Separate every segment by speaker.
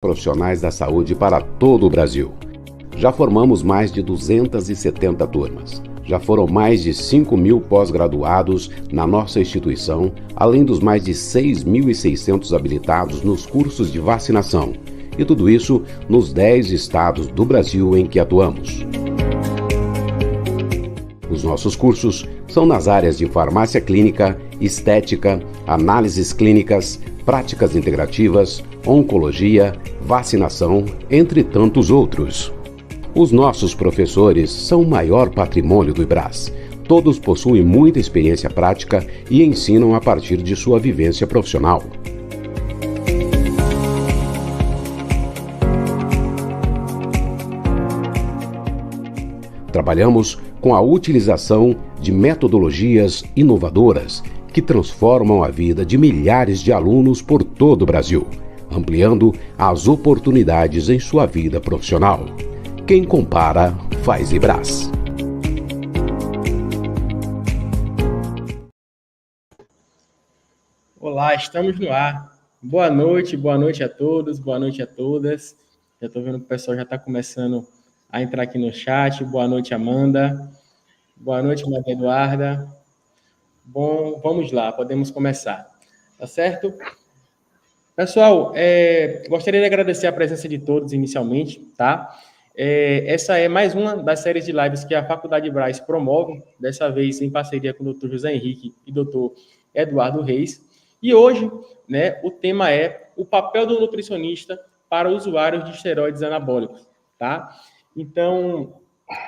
Speaker 1: Profissionais da saúde para todo o Brasil. Já formamos mais de 270 turmas. Já foram mais de 5.000 pós-graduados na nossa instituição, além dos mais de 6.600 habilitados nos cursos de vacinação. E tudo isso nos 10 estados do Brasil em que atuamos. Os nossos cursos são nas áreas de farmácia clínica, estética, análises clínicas, práticas integrativas, oncologia, vacinação, entre tantos outros. Os nossos professores são o maior patrimônio do IBRAS. Todos possuem muita experiência prática e ensinam a partir de sua vivência profissional. Trabalhamos com a utilização de metodologias inovadoras que transformam a vida de milhares de alunos por todo o Brasil, ampliando as oportunidades em sua vida profissional. Quem compara, faz IBRAS.
Speaker 2: Olá, estamos no ar. Boa noite a todos, boa noite a todas. Já estou vendo que o pessoal já está começando a entrar aqui no chat. Boa noite, Amanda. Boa noite, Maria Eduarda. Bom, vamos lá, podemos começar. Tá certo? Pessoal, gostaria de agradecer a presença de todos inicialmente, tá? Essa é mais uma das séries de lives que a Faculdade Braz promove, dessa vez em parceria com o Dr. José Henrique e Dr. Eduardo Reis. E hoje, né, o tema é o papel do nutricionista para usuários de esteroides anabólicos, tá? Então,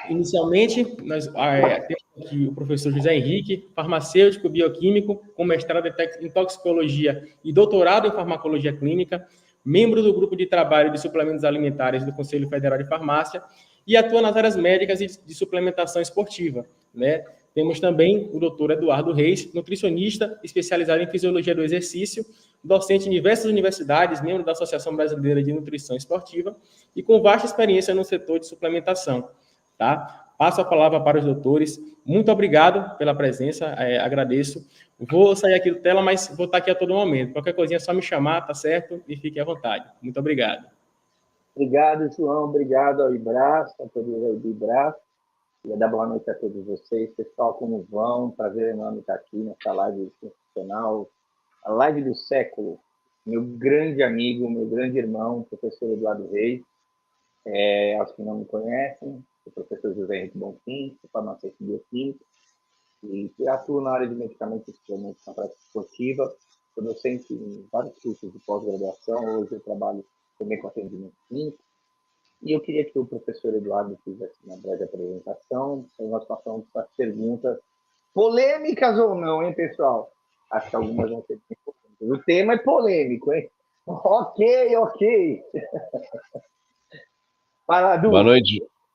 Speaker 2: inicialmente, nós temos aqui o professor José Henrique, farmacêutico bioquímico, com mestrado em toxicologia e doutorado em farmacologia clínica, membro do grupo de trabalho de suplementos alimentares do Conselho Federal de Farmácia e atua nas áreas médicas e de suplementação esportiva, né? Temos também o doutor Eduardo Reis, nutricionista, especializado em fisiologia do exercício, docente em diversas universidades, membro da Associação Brasileira de Nutrição Esportiva e com vasta experiência no setor de suplementação. Tá? Passo a palavra para os doutores. Muito obrigado pela presença, agradeço. Vou sair aqui do tela, mas vou estar aqui a todo momento. Qualquer coisinha é só me chamar, tá certo? E fique à vontade. Muito obrigado.
Speaker 3: Obrigado, João. Obrigado ao IBRAS, a todos aí do IBRAS. Queria dar boa noite a todos vocês. Pessoal, como vão? Prazer enorme estar aqui nessa live profissional, a live do século. Meu grande amigo, meu grande irmão, professor Eduardo Reis. Aos que não me conhecem, o professor José Henrique Bonfim, sou farmacêutico bioquímico e atuo na área de medicamentos e suplementos na prática esportiva. Sou docente em vários cursos de pós-graduação. Hoje eu trabalho também com atendimento clínico. E eu queria que o professor Eduardo fizesse uma breve apresentação. Nós passamos para as perguntas polêmicas ou não, hein, pessoal? Acho que algumas vão ser polêmicas. O tema é polêmico, hein? Ok. Fala, Du.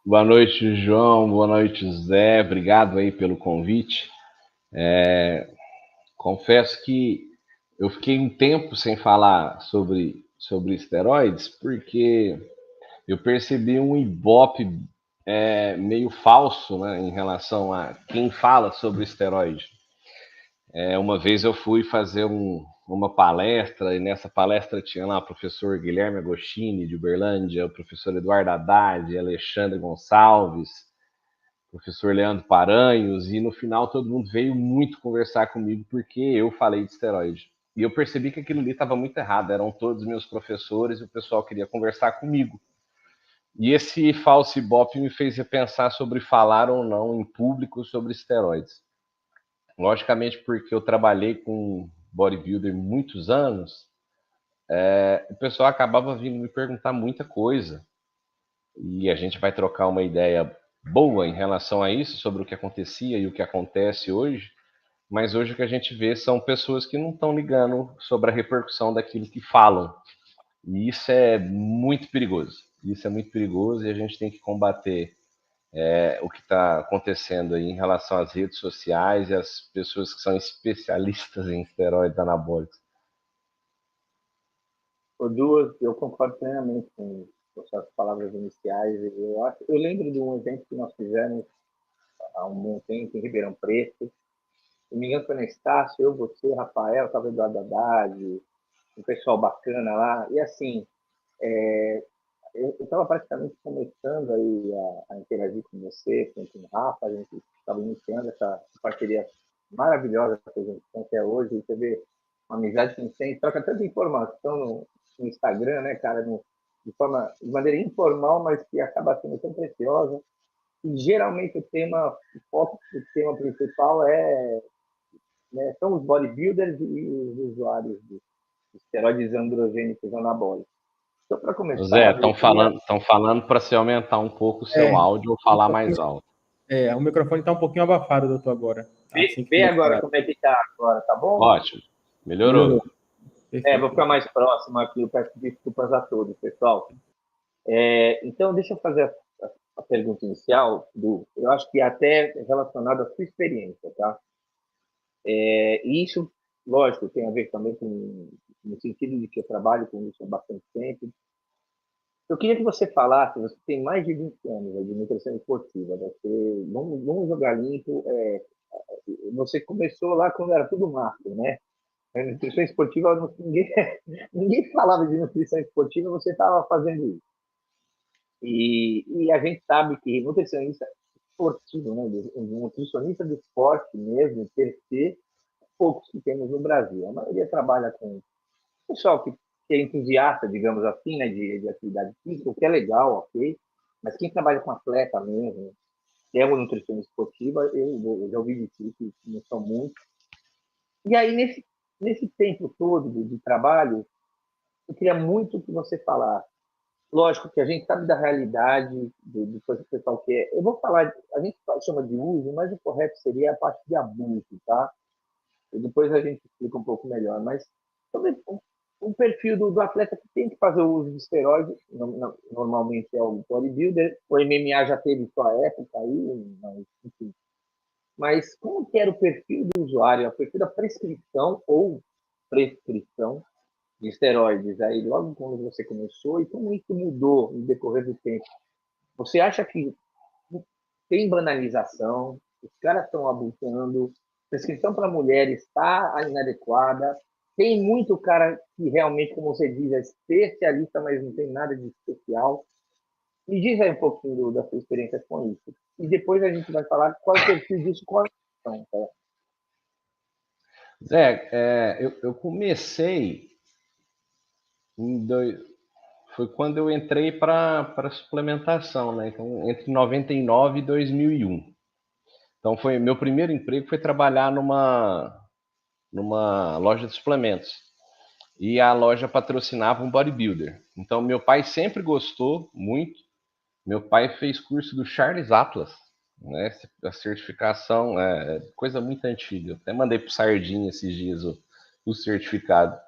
Speaker 4: Boa noite, João. Boa noite, Zé. Obrigado aí pelo convite. Confesso que eu fiquei um tempo sem falar sobre esteroides, porque eu percebi um ibope meio falso, né, em relação a quem fala sobre esteroide. Uma vez eu fui fazer uma palestra, e nessa palestra tinha lá o professor Guilherme Agostini, de Uberlândia, o professor Eduardo Haddad, Alexandre Gonçalves, o professor Leandro Paranhos, e no final todo mundo veio muito conversar comigo porque eu falei de esteroide. E eu percebi que aquilo ali estava muito errado, eram todos meus professores e o pessoal queria conversar comigo. E esse falso ibope me fez repensar sobre falar ou não em público sobre esteroides. Logicamente, porque eu trabalhei com bodybuilder muitos anos, o pessoal acabava vindo me perguntar muita coisa. E a gente vai trocar uma ideia boa em relação a isso, sobre o que acontecia e o que acontece hoje. Mas hoje o que a gente vê são pessoas que não estão ligando sobre a repercussão daquilo que falam. E isso é muito perigoso. Isso é muito perigoso e a gente tem que combater o que está acontecendo aí em relação às redes sociais e às pessoas que são especialistas em esteroides anabólicos.
Speaker 3: Duas, eu concordo plenamente com suas palavras iniciais. Eu lembro de um evento que nós fizemos há um bom tempo em Ribeirão Preto. Se não me engano, foi na Estácio, você, Rafael, estava Eduardo Haddad, um pessoal bacana lá. E assim, Eu estava praticamente começando aí a interagir com você, com o Rafa, a gente estava iniciando essa parceria maravilhosa que a gente tem até hoje, e você vê uma amizade que a gente tem, troca tanta informação no Instagram, né, cara, de maneira informal, mas que acaba sendo tão preciosa. E geralmente o foco do tema principal são os bodybuilders e os usuários de esteroides androgênicos anabólicos. Então, para
Speaker 4: Zé,
Speaker 3: começar, eu
Speaker 4: estão falando para se aumentar um pouco o seu áudio ou falar mais alto.
Speaker 2: O microfone está um pouquinho abafado, doutor, agora. Assim que
Speaker 3: vê agora
Speaker 2: melhorar.
Speaker 3: como é que está agora, tá bom?
Speaker 4: Ótimo, melhorou.
Speaker 2: Melhorou. Perfeito.
Speaker 3: Vou ficar mais próximo aqui, eu peço desculpas a todos, pessoal. Então, deixa eu fazer a pergunta inicial, eu acho que até relacionado à sua experiência, tá? E isso, lógico, tem a ver também no sentido de que eu trabalho com isso há bastante tempo. Eu queria que você falasse, você tem mais de 20 anos de nutrição esportiva, vamos jogar limpo, você começou lá quando era tudo mato, né? A nutrição esportiva, ninguém falava de nutrição esportiva, você estava fazendo isso. E a gente sabe que nutricionista esportivo, né, nutricionista do esporte mesmo, ter poucos que temos no Brasil. A maioria trabalha com pessoal que é entusiasta, digamos assim, né, de atividade física, o que é legal, ok? Mas quem trabalha com atleta mesmo, que é uma nutricionista esportiva, eu já ouvi dizer que não são muitos. E aí, nesse tempo todo de trabalho, eu queria muito que você falasse. Lógico que a gente sabe da realidade do que o pessoal quer. Eu vou falar, a gente chama de uso, mas o correto seria a parte de abuso, tá? E depois a gente explica um pouco melhor. Mas sobre o perfil do atleta que tem que fazer o uso de esteroide, normalmente é o bodybuilder, o MMA já teve sua época aí, mas enfim. Mas como que era o perfil do usuário, o perfil da prescrição ou prescrição de esteroides aí logo quando você começou e como isso mudou no decorrer do tempo? Você acha que tem banalização, os caras estão abusando, prescrição para mulheres está inadequada, tem muito cara que realmente, como você diz, é especialista, mas não tem nada de especial. Me diz aí um pouquinho da sua experiência com isso. E depois a gente vai falar qual é o perfil disso, qual é a questão, tá?
Speaker 4: Zé, eu comecei foi quando eu entrei para suplementação, né? Então, entre 99 e 2001. Então, meu primeiro emprego foi trabalhar numa loja de suplementos. E a loja patrocinava um bodybuilder. Então, meu pai sempre gostou muito. Meu pai fez curso do Charles Atlas, né? A certificação é coisa muito antiga. Eu até mandei pro Sardinha esses dias o certificado.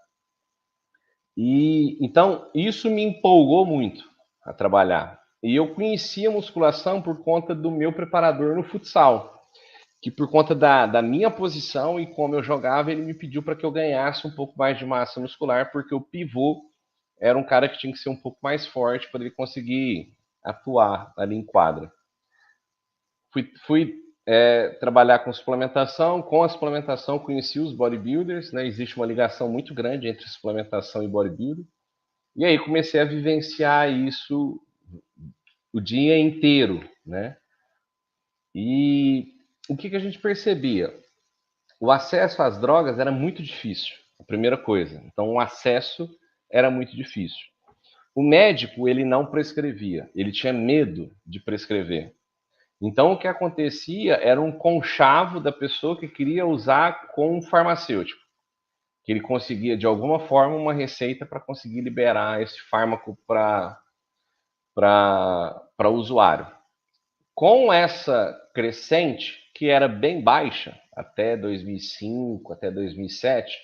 Speaker 4: E então isso me empolgou muito a trabalhar. E eu conhecia musculação por conta do meu preparador no futsal, que por conta da minha posição e como eu jogava, ele me pediu para que eu ganhasse um pouco mais de massa muscular, porque o pivô era um cara que tinha que ser um pouco mais forte para ele conseguir atuar ali em quadra. Fui trabalhar com suplementação. Com a suplementação, conheci os bodybuilders, né? Existe uma ligação muito grande entre suplementação e bodybuilding. E aí comecei a vivenciar isso o dia inteiro, né? E o que a gente percebia? O acesso às drogas era muito difícil, a primeira coisa. Então, o acesso era muito difícil. O médico, ele não prescrevia, ele tinha medo de prescrever. Então, o que acontecia era um conchavo da pessoa que queria usar com um farmacêutico, que ele conseguia, de alguma forma, uma receita para conseguir liberar esse fármaco para o usuário. Com essa crescente, que era bem baixa, até 2005, até 2007,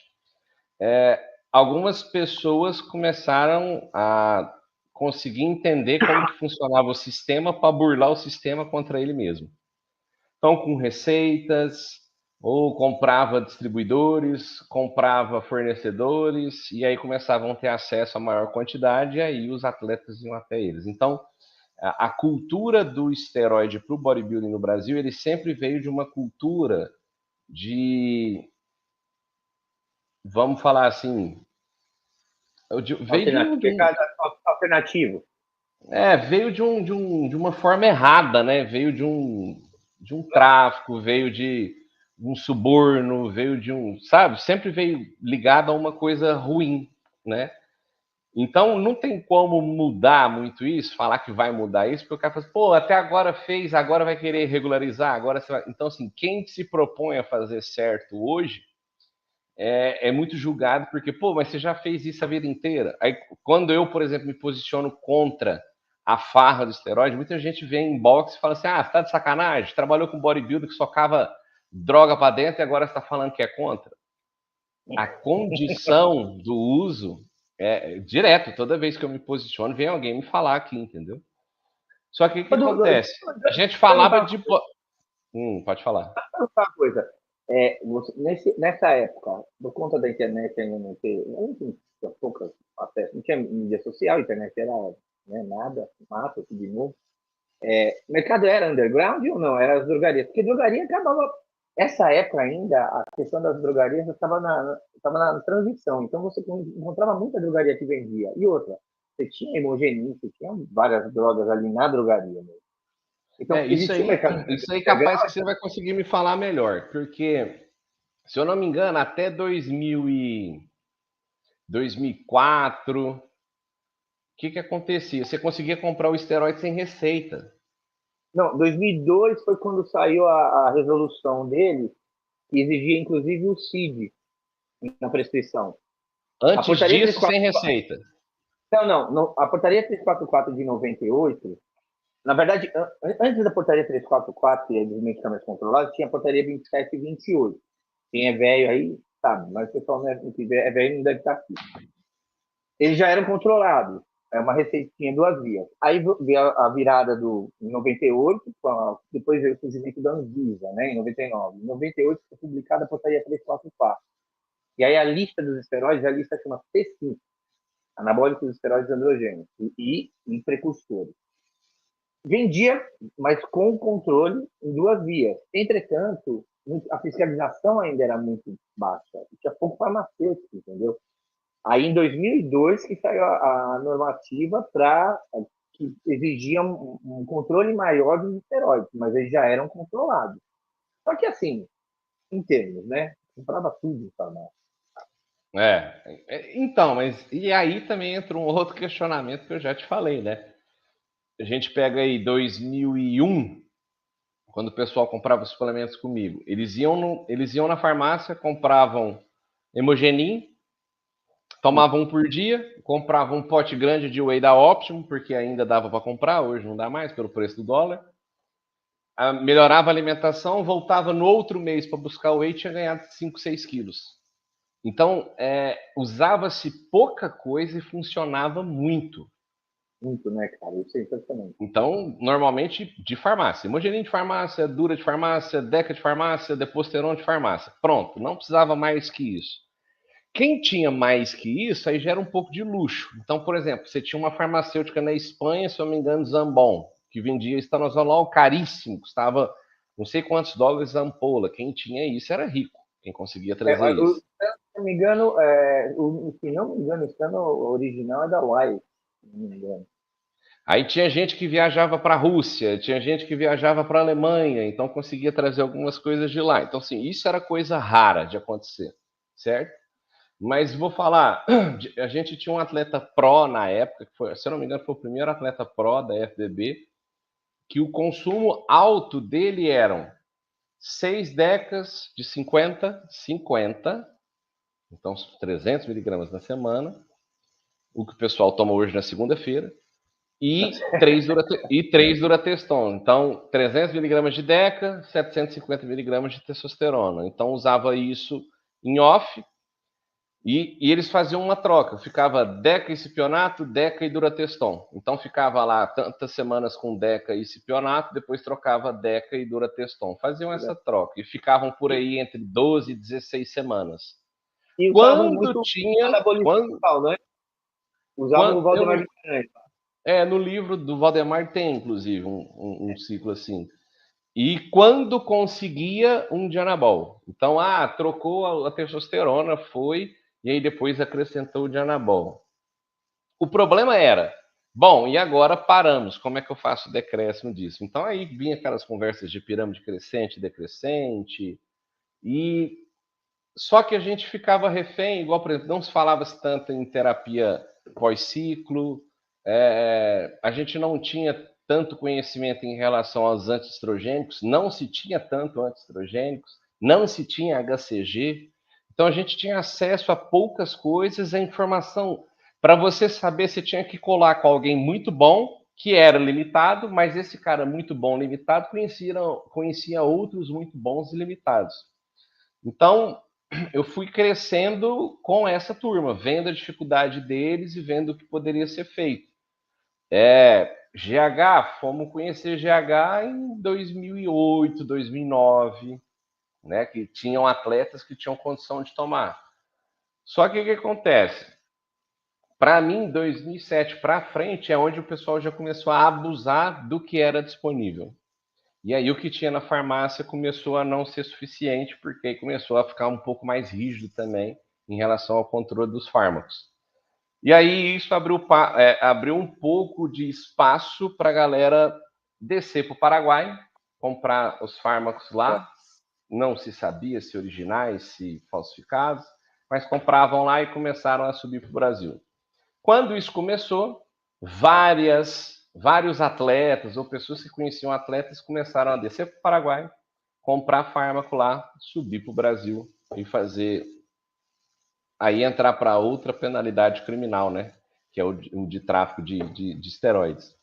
Speaker 4: algumas pessoas começaram a conseguir entender como que funcionava o sistema para burlar o sistema contra ele mesmo. Então, com receitas, ou comprava distribuidores, comprava fornecedores, e aí começavam a ter acesso a maior quantidade, e aí os atletas iam até eles. Então, a cultura do esteroide para o bodybuilding no Brasil, ele sempre veio de uma cultura de, vamos falar assim, veio de um
Speaker 3: alternativo.
Speaker 4: Veio de uma forma errada, né? Veio de um tráfico, veio de um suborno, veio de sabe? Sempre veio ligado a uma coisa ruim, né? Então, não tem como mudar muito isso, falar que vai mudar isso, porque o cara fala assim, pô, até agora fez, agora vai querer regularizar, agora você vai... Então, assim, quem se propõe a fazer certo hoje é muito julgado, porque, pô, mas você já fez isso a vida inteira. Aí, quando eu, por exemplo, me posiciono contra a farra do esteroide, muita gente vem em boxe e fala assim, você tá de sacanagem? Trabalhou com bodybuilder que socava droga para dentro e agora você tá falando que é contra? A condição do uso direto, toda vez que eu me posiciono, vem alguém me falar aqui, entendeu? Só que o que acontece? A gente falava de... pode falar.
Speaker 3: Uma coisa, nessa época, por conta da internet ainda não tinha poucas acesso, não tinha mídia social, a internet era nada, mata, tudo de novo. O mercado era underground ou não? Era as drogarias? Porque drogaria acabava... Essa época ainda, a questão das drogarias estava na transição. Então, você encontrava muita drogaria que vendia. E outra, você tinha hemogenin, você tinha várias drogas ali na drogaria mesmo. Então,
Speaker 4: isso aí capaz que você vai conseguir me falar melhor. Porque, se eu não me engano, até 2004, o que acontecia? Você conseguia comprar o esteroide sem receita.
Speaker 3: Não, 2002 foi quando saiu a resolução dele, que exigia inclusive o CID na prescrição.
Speaker 4: Antes disso, sem receita.
Speaker 3: Não. A portaria 344 de 98, na verdade, antes da portaria 344, que é dos medicamentos controlados, tinha a portaria 27 e 28. Quem é velho aí, sabe, mas o pessoal não é velho, não deve estar aqui. Eles já eram controlados. É uma receitinha, 2 vias. Aí veio a virada em 98, depois veio o surgimento da Anvisa, né, em 99. Em 98 foi publicada a portaria 344. E aí a lista dos esteroides, a lista chama P5, anabólicos esteroides androgênicos, e precursores. Vendia, mas com controle em 2 vias. Entretanto, a fiscalização ainda era muito baixa. Tinha pouco farmacêutico, entendeu? Aí, em 2002, que saiu a normativa que exigia um controle maior dos esteroides, mas eles já eram controlados. Só que, assim, em termos, né? Comprava tudo em farmácia.
Speaker 4: Então, mas e aí também entra um outro questionamento que eu já te falei, né? A gente pega aí 2001, quando o pessoal comprava os suplementos comigo, eles iam na farmácia, compravam Hemogenin, tomavam um por dia, compravam um pote grande de whey da Optimum, porque ainda dava para comprar, hoje não dá mais pelo preço do dólar. Melhorava a alimentação, voltava no outro mês para buscar o whey e tinha ganhado 5, 6 quilos. Então, usava-se pouca coisa e funcionava muito.
Speaker 3: Muito, né, cara? Isso é impressionante.
Speaker 4: Então, normalmente de farmácia. Hemogenin de farmácia, Dura de farmácia, Deca de farmácia, Deposteron de farmácia. Pronto, não precisava mais que isso. Quem tinha mais que isso, aí já era um pouco de luxo. Então, por exemplo, você tinha uma farmacêutica na Espanha, se eu não me engano, Zambon, que vendia estanozolol caríssimo, custava não sei quantos dólares a ampola. Quem tinha isso era rico, quem conseguia trazer isso.
Speaker 3: Se não me engano, o estano original é da Uai, se não me engano.
Speaker 4: Aí tinha gente que viajava para a Rússia, tinha gente que viajava para a Alemanha, então conseguia trazer algumas coisas de lá. Então, assim, isso era coisa rara de acontecer, certo? Mas vou falar, a gente tinha um atleta pró na época, que foi, se eu não me engano, foi o primeiro atleta pró da FBB, que o consumo alto dele eram 6 decas de 50, então 300 miligramas na semana, o que o pessoal toma hoje na segunda-feira, e 3 Durateston. Então, 300 miligramas de deca, 750 miligramas de testosterona. Então, usava isso em off, e eles faziam uma troca. Ficava deca e cipionato, deca e Durateston. Então, ficava lá tantas semanas com deca e cipionato, depois trocava deca e Durateston. Faziam essa troca e ficavam por aí entre 12 e 16 semanas.
Speaker 3: E
Speaker 4: quando tinha...
Speaker 3: né? Usavam o Valdemar de Guimarães.
Speaker 4: No livro do Valdemar tem, inclusive, um ciclo assim. E quando conseguia um de anabol. Então, trocou a testosterona, foi, e aí depois acrescentou o de anabol. O problema era, Bom, e agora paramos. Como é que eu faço o decréscimo disso? Então aí vinha aquelas conversas de pirâmide crescente, decrescente, e só que a gente ficava refém, igual, por exemplo, não se falava tanto em terapia pós-ciclo, a gente não tinha tanto conhecimento em relação aos antiestrogênicos, não se tinha tanto antiestrogênicos, não se tinha HCG, então a gente tinha acesso a poucas coisas, a informação. Para você saber, você tinha que colar com alguém muito bom, que era limitado, mas esse cara muito bom, limitado, conhecia outros muito bons e limitados. Então, eu fui crescendo com essa turma, vendo a dificuldade deles e vendo o que poderia ser feito. GH, fomos conhecer GH em 2008, 2009, né, que tinham atletas que tinham condição de tomar. Só que o que acontece? Para mim, 2007 para frente é onde o pessoal já começou a abusar do que era disponível. E aí o que tinha na farmácia começou a não ser suficiente, porque aí começou a ficar um pouco mais rígido também em relação ao controle dos fármacos. E aí isso abriu um pouco de espaço para a galera descer para o Paraguai, comprar os fármacos lá. Não se sabia se originais, se falsificados, mas compravam lá e começaram a subir para o Brasil. Quando isso começou, vários atletas ou pessoas que conheciam atletas começaram a descer para o Paraguai, comprar fármaco lá, subir para o Brasil e fazer aí entrar para outra penalidade criminal, né? Que é o de tráfico de esteroides.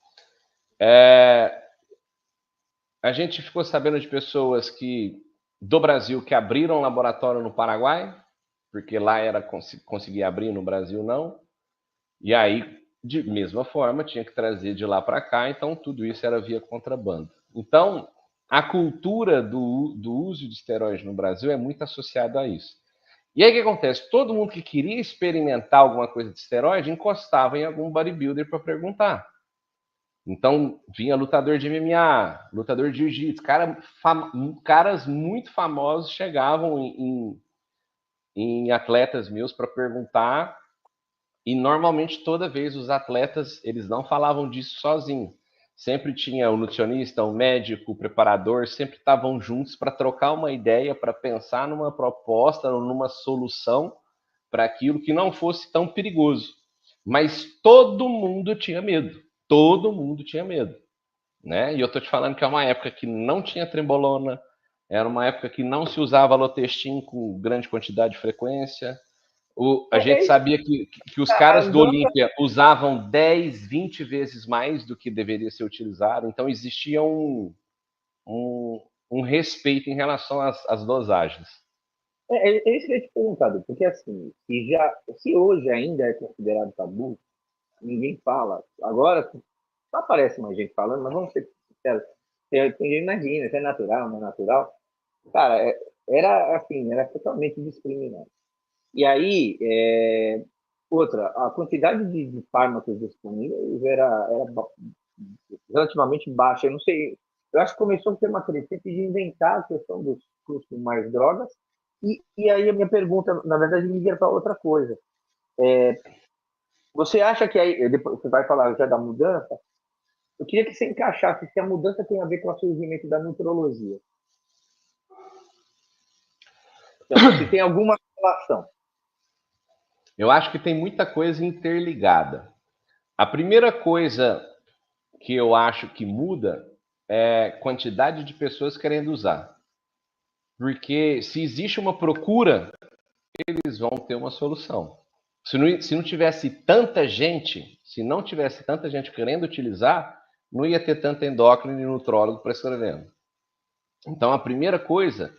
Speaker 4: A gente ficou sabendo de pessoas do Brasil que abriram um laboratório no Paraguai, porque lá era conseguir abrir, no Brasil não. E aí, de mesma forma, tinha que trazer de lá para cá, então tudo isso era via contrabando. Então, a cultura do uso de esteroides no Brasil é muito associada a isso. E aí o que acontece? Todo mundo que queria experimentar alguma coisa de esteroide encostava em algum bodybuilder para perguntar. Então, vinha lutador de MMA, lutador de jiu-jitsu, caras muito famosos chegavam em atletas meus para perguntar. E normalmente toda vez os atletas, eles não falavam disso sozinho. Sempre tinha o nutricionista, o médico, o preparador, sempre estavam juntos para trocar uma ideia, para pensar numa proposta, numa solução para aquilo que não fosse tão perigoso. Mas todo mundo tinha medo. Todo mundo tinha medo, né? E eu tô te falando que é uma época que não tinha trembolona, era uma época que não se usava Lotestin com grande quantidade de frequência. A gente sabia que os caras do Olímpia usavam 10, 20 vezes mais do que deveria ser utilizado, então existia um respeito em relação às dosagens.
Speaker 3: É isso que eu ia te perguntar, porque assim, se hoje ainda é considerado tabu, ninguém fala. Agora não aparece mais gente falando, mas vamos ser sinceros. Tem gente imagina, se é natural, não é natural. Cara, era assim, era totalmente discriminado. E aí, outra, a quantidade de fármacos disponíveis era relativamente baixa. Eu não sei, eu acho que começou a ter uma crescente de inventar a questão dos custos mais drogas. E aí a minha pergunta, na verdade, me liga para outra coisa. Você acha que aí, depois você vai falar já da mudança, eu queria que você encaixasse se a mudança tem a ver com o surgimento da nutrologia. Então, se tem alguma relação.
Speaker 4: Eu acho que tem muita coisa interligada. A primeira coisa que eu acho que muda é a quantidade de pessoas querendo usar. Porque se existe uma procura, eles vão ter uma solução. Se não tivesse tanta gente, se não tivesse tanta gente querendo utilizar, não ia ter tanto endócrino e nutrólogo prescrevendo. Então, a primeira coisa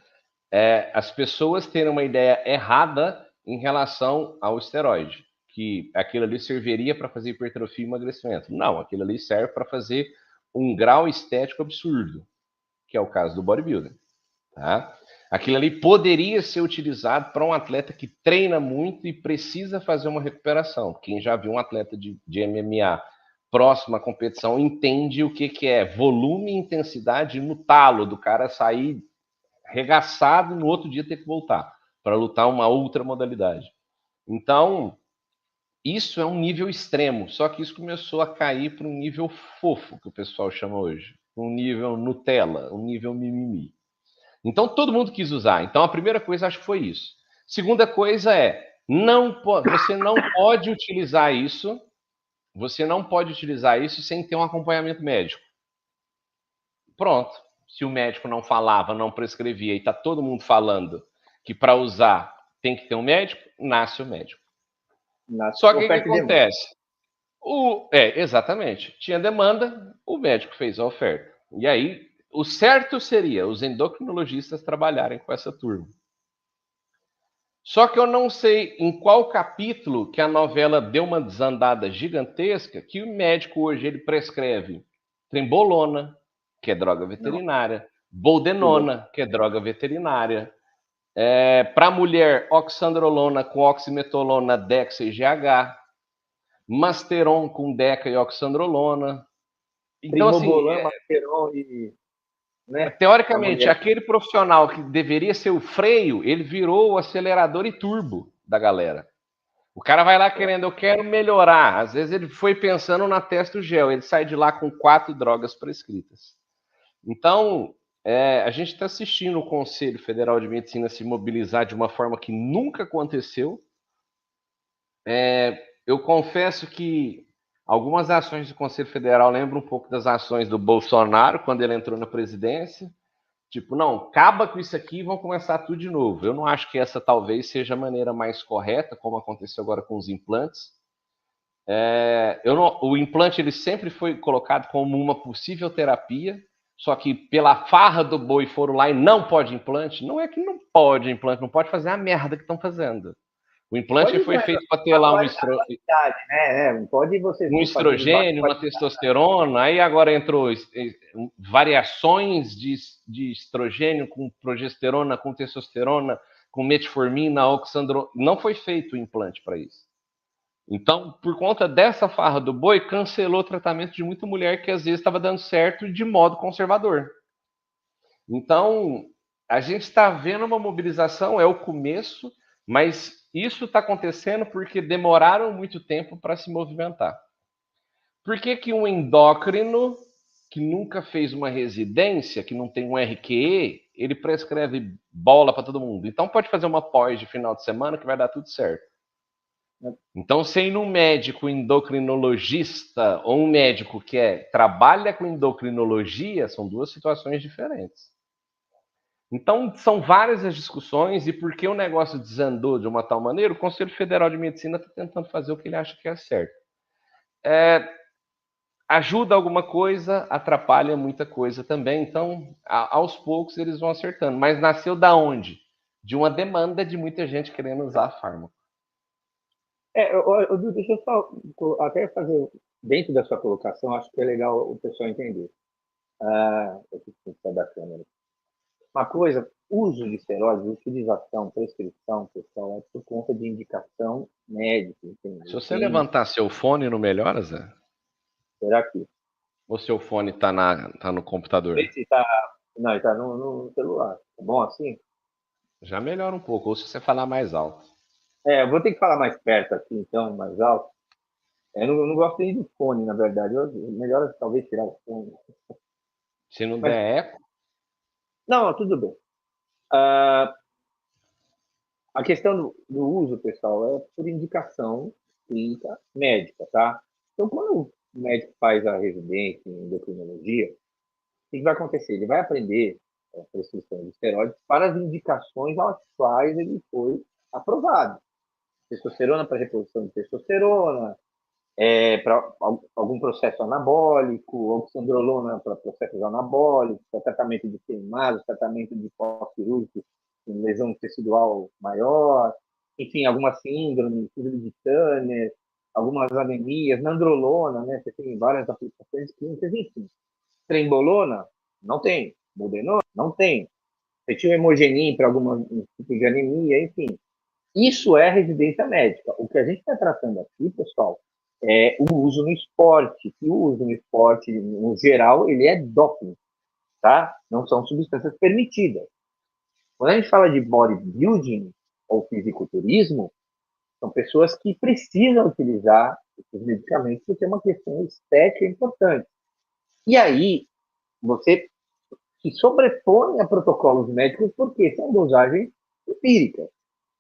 Speaker 4: é as pessoas terem uma ideia errada em relação ao esteroide, que aquilo ali serviria para fazer hipertrofia e emagrecimento. Não, aquilo ali serve para fazer um grau estético absurdo, que é o caso do bodybuilding. Tá? Aquilo ali poderia ser utilizado para um atleta que treina muito e precisa fazer uma recuperação. Quem já viu um atleta de MMA próximo à competição entende o que é volume e intensidade no talo, do cara sair regaçado e no outro dia ter que voltar para lutar uma outra modalidade. Então, Isso é um nível extremo, só que isso começou a cair para um nível fofo, que o pessoal chama hoje. Um nível Nutella, um nível mimimi. Então todo mundo quis usar. Então a primeira coisa acho que foi isso. Segunda coisa é, você não pode utilizar isso, você não pode utilizar isso sem ter um acompanhamento médico. Pronto. Se o médico não falava, não prescrevia e está todo mundo falando que para usar tem que ter um médico, nasce o médico. Só que o que acontece? Exatamente. Tinha demanda, o médico fez a oferta. E aí, o certo seria os endocrinologistas trabalharem com essa turma. Só que eu não sei em qual capítulo que a novela deu uma desandada gigantesca que o médico hoje ele prescreve trembolona, que é droga veterinária, boldenona, que é droga veterinária, para mulher, oxandrolona com oximetolona, dexa e GH, Masteron com deca e oxandrolona. Então,
Speaker 3: Primobolan, Masteron e...
Speaker 4: Né? Teoricamente, aquele profissional que deveria ser o freio, ele virou o acelerador e turbo da galera. O cara vai lá querendo, eu quero melhorar. Às vezes ele foi pensando na Testogel, ele sai de lá com 4 drogas prescritas. Então, a gente está assistindo o Conselho Federal de Medicina se mobilizar de uma forma que nunca aconteceu. Eu confesso que algumas ações do Conselho Federal lembram um pouco das ações do Bolsonaro quando ele entrou na presidência. Tipo, não, acaba com isso aqui e vão começar tudo de novo. Eu não acho que essa talvez seja a maneira mais correta, como aconteceu agora com os implantes. O implante ele sempre foi colocado como uma possível terapia, só que pela farra do boi foram lá e não pode implante. Não é que não pode implante, não pode fazer a merda que estão fazendo. O implante foi feito para ter lá um estrogênio, uma testosterona, aí agora entrou variações de estrogênio com progesterona, com testosterona, com metformina, oxandrolona. Não foi feito o implante para isso. Então, por conta dessa farra do boi, cancelou o tratamento de muita mulher que às vezes estava dando certo de modo conservador. Então, a gente está vendo uma mobilização, é o começo, mas isso está acontecendo porque demoraram muito tempo para se movimentar. Por que um endócrino que nunca fez uma residência, que não tem um RQE, ele prescreve bola para todo mundo? Então pode fazer uma pós de final de semana que vai dar tudo certo. Então, sendo um médico endocrinologista ou um médico que trabalha com endocrinologia, são duas situações diferentes. Então, são várias as discussões e porque o negócio desandou de uma tal maneira, o Conselho Federal de Medicina está tentando fazer o que ele acha que é certo. Ajuda alguma coisa, atrapalha muita coisa também. Então, aos poucos, eles vão acertando. Mas nasceu da onde? De uma demanda de muita gente querendo usar fármaco.
Speaker 3: Deixa eu só até fazer, dentro da sua colocação, acho que é legal o pessoal entender. Da câmera. Uma coisa, uso de esteroides, utilização, prescrição, pessoal, é por conta de indicação médica. Entendeu?
Speaker 4: Se você levantar seu fone, não melhora, Zé?
Speaker 3: Será que?
Speaker 4: Ou seu fone tá no computador?
Speaker 3: Não, ele tá no celular. Tá bom assim?
Speaker 4: Já melhora um pouco, ou se você falar mais alto.
Speaker 3: Eu vou ter que falar mais perto aqui, então, mais alto. Eu não gosto nem do fone, na verdade. Melhor talvez tirar o fone.
Speaker 4: Se não der eco?
Speaker 3: Não, tudo bem. A questão do uso, pessoal, é por indicação clínica médica, tá? Então, quando o médico faz a residência em endocrinologia, o que vai acontecer? Ele vai aprender a prescrição de esteroides para as indicações às quais ele foi aprovado. Testosterona para reposição de testosterona, para algum processo anabólico, oxandrolona para processos anabólicos, para tratamento de queimados, tratamento de pós-cirúrgico, lesão tecidual maior, enfim, algumas síndromes, síndrome de Turner, algumas anemias, nandrolona, né? Você tem várias aplicações clínicas, enfim. Trembolona, não tem. Boldenona, não tem. Fetilhemogenin para algum tipo de anemia, enfim. Isso é residência médica. O que a gente está tratando aqui, pessoal, é o uso no esporte. E o uso no esporte, no geral, ele é doping, tá? Não são substâncias permitidas. Quando a gente fala de bodybuilding ou fisiculturismo, São pessoas que precisam utilizar esses medicamentos porque é uma questão estética importante. E aí, você se sobrepõe a protocolos médicos porque são dosagens empíricas.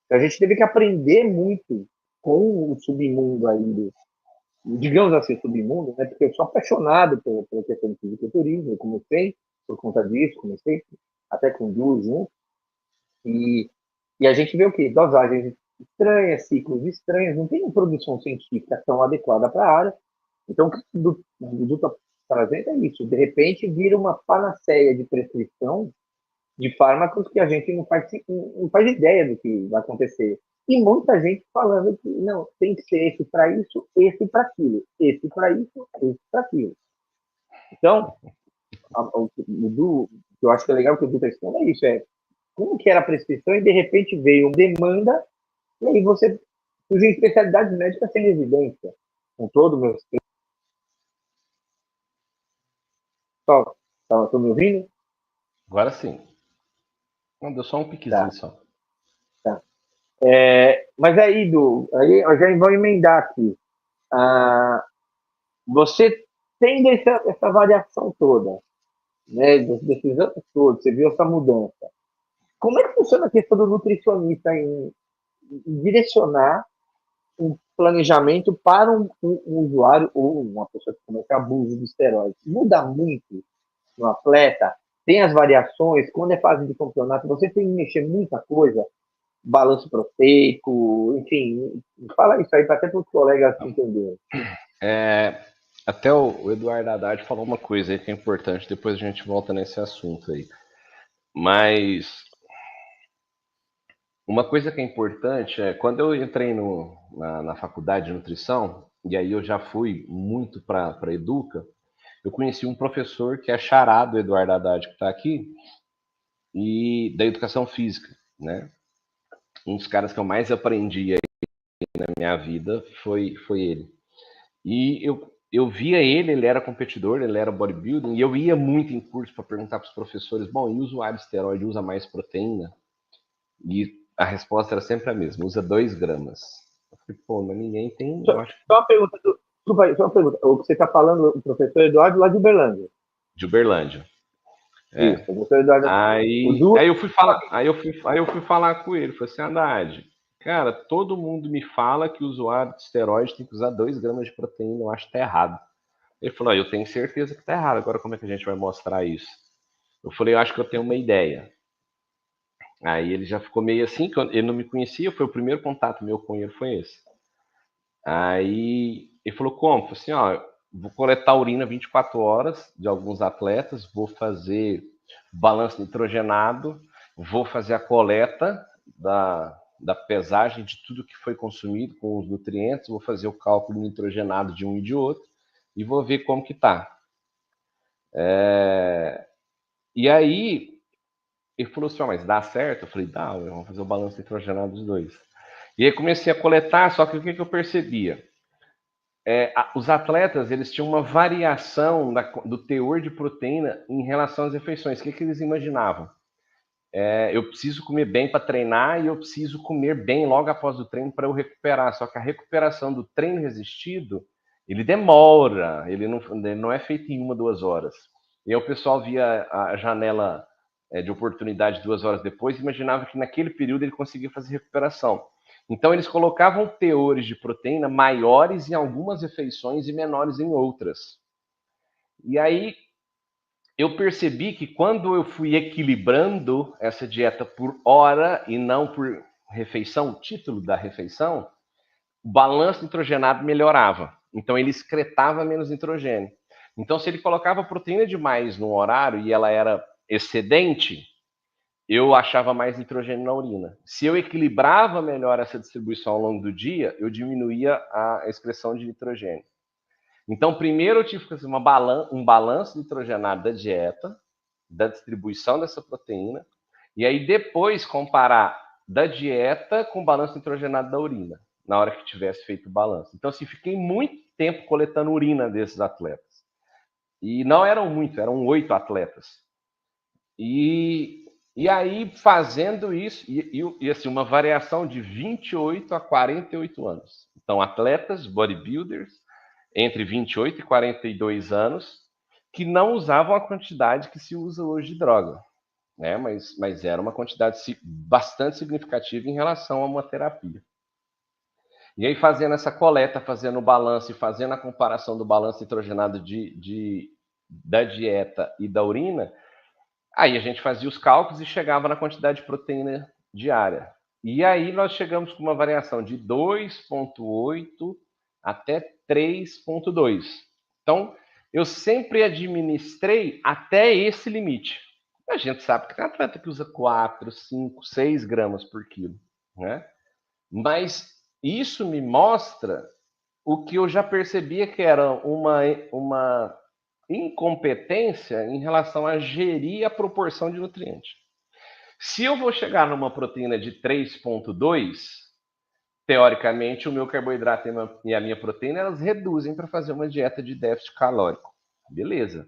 Speaker 3: Então, a gente teve que aprender muito com o submundo aí, digamos assim, submundo, né? Porque eu sou apaixonado pela questão do fisiculturismo, eu comecei por conta disso, comecei até com duas juntos, e a gente vê o quê? Dosagens estranhas, ciclos estranhos, não tem uma produção científica tão adequada para a área. Então, o que o Dudu está trazendo é isso. De repente, vira uma panaceia de prescrição de fármacos que a gente não faz ideia do que vai acontecer. E muita gente falando que não, tem que ser esse para isso, esse para aquilo, esse para isso, esse para aquilo. Então, o que eu acho que é legal que o Dudu está explicando é isso, como que era a prescrição e de repente veio uma demanda e aí você surge especialidades médicas sem residência, com todo o meu... Estão me ouvindo?
Speaker 4: Agora sim. Não, deu só um piquezinho
Speaker 3: Tá.
Speaker 4: só.
Speaker 3: Tá. Mas aí, aí eu já vou emendar aqui. Você tem essa variação toda, né, desses anos todos, você viu essa mudança. Como é que funciona a questão do nutricionista em direcionar um planejamento para um usuário ou uma pessoa que comete abuso de esteroides? Muda muito no atleta? Tem as variações? Quando é fase de campeonato, você tem que mexer muita coisa? Balanço proteico, enfim, fala isso aí para até para os colegas entenderem.
Speaker 4: Até o Eduardo Haddad falou uma coisa aí que é importante, depois a gente volta nesse assunto aí. Mas uma coisa que é importante é, quando eu entrei na faculdade de nutrição, e aí eu já fui muito para a Educa, eu conheci um professor que é xará do Eduardo Haddad, que está aqui, e da educação física, né? Um dos caras que eu mais aprendi aí na minha vida foi ele. E eu via ele era competidor, ele era bodybuilding, e eu ia muito em curso para perguntar para os professores, bom, e o usuário de esteroide usa mais proteína? E a resposta era sempre a mesma, usa 2 gramas. Eu falei, pô, mas ninguém tem...
Speaker 3: Só uma pergunta, desculpa aí, só uma pergunta. O que você está falando, o professor Eduardo, lá de Uberlândia.
Speaker 4: De Uberlândia.
Speaker 3: Isso, o professor Eduardo.
Speaker 4: Aí eu fui falar com ele, falei assim, Haddad, cara, todo mundo me fala que o usuário de esteroide tem que usar 2 gramas de proteína, eu acho que tá errado. Ele falou, eu tenho certeza que tá errado, agora como é que a gente vai mostrar isso? Eu falei, eu acho que eu tenho uma ideia. Aí ele já ficou meio assim, que ele não me conhecia, foi o primeiro contato meu com ele, foi esse. Aí ele falou, como? Eu falei assim, ó, vou coletar urina 24 horas de alguns atletas, vou fazer balanço nitrogenado, vou fazer a coleta da pesagem de tudo que foi consumido com os nutrientes, vou fazer o cálculo nitrogenado de um e de outro, e vou ver como que tá. E aí, ele falou assim, mas dá certo? Eu falei, dá, vamos fazer o balanço nitrogenado dos dois. E aí comecei a coletar, só que o que eu percebia? Os atletas, eles tinham uma variação do teor de proteína em relação às refeições. O que eles imaginavam? Eu preciso comer bem para treinar e eu preciso comer bem logo após o treino para eu recuperar. Só que a recuperação do treino resistido, ele demora, ele não é feito em 1, 2 horas. E aí o pessoal via a janela de oportunidade 2 horas depois e imaginava que naquele período ele conseguia fazer recuperação. Então eles colocavam teores de proteína maiores em algumas refeições e menores em outras. E aí eu percebi que quando eu fui equilibrando essa dieta por hora e não por refeição, o título da refeição, o balanço nitrogenado melhorava. Então ele excretava menos nitrogênio. Então se ele colocava proteína demais no horário e ela era excedente, eu achava mais nitrogênio na urina. Se eu equilibrava melhor essa distribuição ao longo do dia, eu diminuía a excreção de nitrogênio. Então, primeiro eu tive que fazer um balanço nitrogenado da dieta, da distribuição dessa proteína, e aí depois comparar da dieta com o balanço nitrogenado da urina, na hora que tivesse feito o balanço. Então, assim, fiquei muito tempo coletando urina desses atletas. E não eram muito, eram 8 atletas. E E aí, fazendo isso, e assim, uma variação de 28 a 48 anos. Então, atletas, bodybuilders, entre 28 e 42 anos, que não usavam a quantidade que se usa hoje de droga, né? Mas era uma quantidade bastante significativa em relação a uma terapia. E aí, fazendo essa coleta, fazendo o balanço e fazendo a comparação do balanço nitrogenado da dieta e da urina, aí a gente fazia os cálculos e chegava na quantidade de proteína diária. E aí nós chegamos com uma variação de 2,8 até 3,2. Então, eu sempre administrei até esse limite. A gente sabe que tem atleta que usa 4, 5, 6 gramas por quilo, né? Mas isso me mostra o que eu já percebia que era uma incompetência em relação a gerir a proporção de nutrientes. Se eu vou chegar numa proteína de 3,2, teoricamente o meu carboidrato e a minha proteína elas reduzem para fazer uma dieta de déficit calórico. Beleza.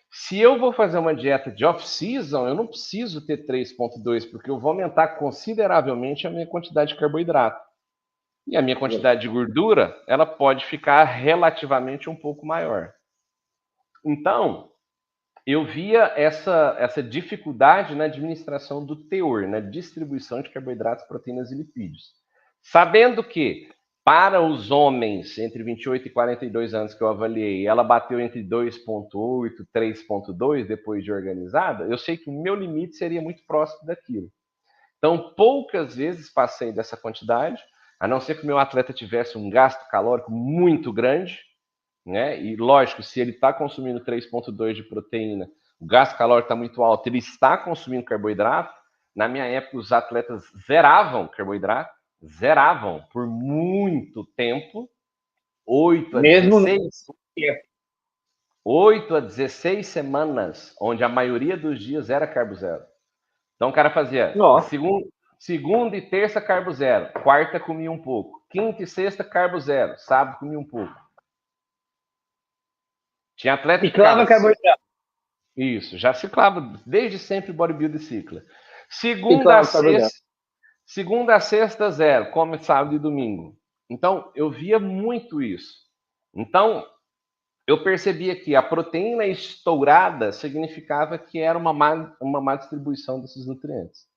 Speaker 4: Se eu vou fazer uma dieta de off-season, eu não preciso ter 3,2, porque eu vou aumentar consideravelmente a minha quantidade de carboidrato. E a minha quantidade de gordura, ela pode ficar relativamente um pouco maior. Então, eu via essa dificuldade na administração do teor, na distribuição de carboidratos, proteínas e lipídios. Sabendo que, para os homens entre 28 e 42 anos que eu avaliei, ela bateu entre 2,8 e 3,2 depois de organizada, eu sei que o meu limite seria muito próximo daquilo. Então, poucas vezes passei dessa quantidade, a não ser que o meu atleta tivesse um gasto calórico muito grande, né? E lógico, se ele está consumindo 3,2 de proteína, o gasto calórico está muito alto, ele está consumindo carboidrato. Na minha época, os atletas zeravam carboidrato, zeravam por muito tempo, 8 a
Speaker 3: Mesmo
Speaker 4: 16, 8 a 16 semanas, onde a maioria dos dias era carbo zero. Então o cara fazia segunda e terça carbo zero, quarta comia um pouco, quinta e sexta carbo zero, sábado comia um pouco. Tinha atleta que
Speaker 3: ciclava carboidrato.
Speaker 4: Isso, já ciclava, desde sempre bodybuilder cicla. Segunda a sexta, zero, come sábado e domingo. Então, eu via muito isso. Então, eu percebia que a proteína estourada significava que era uma má distribuição desses nutrientes.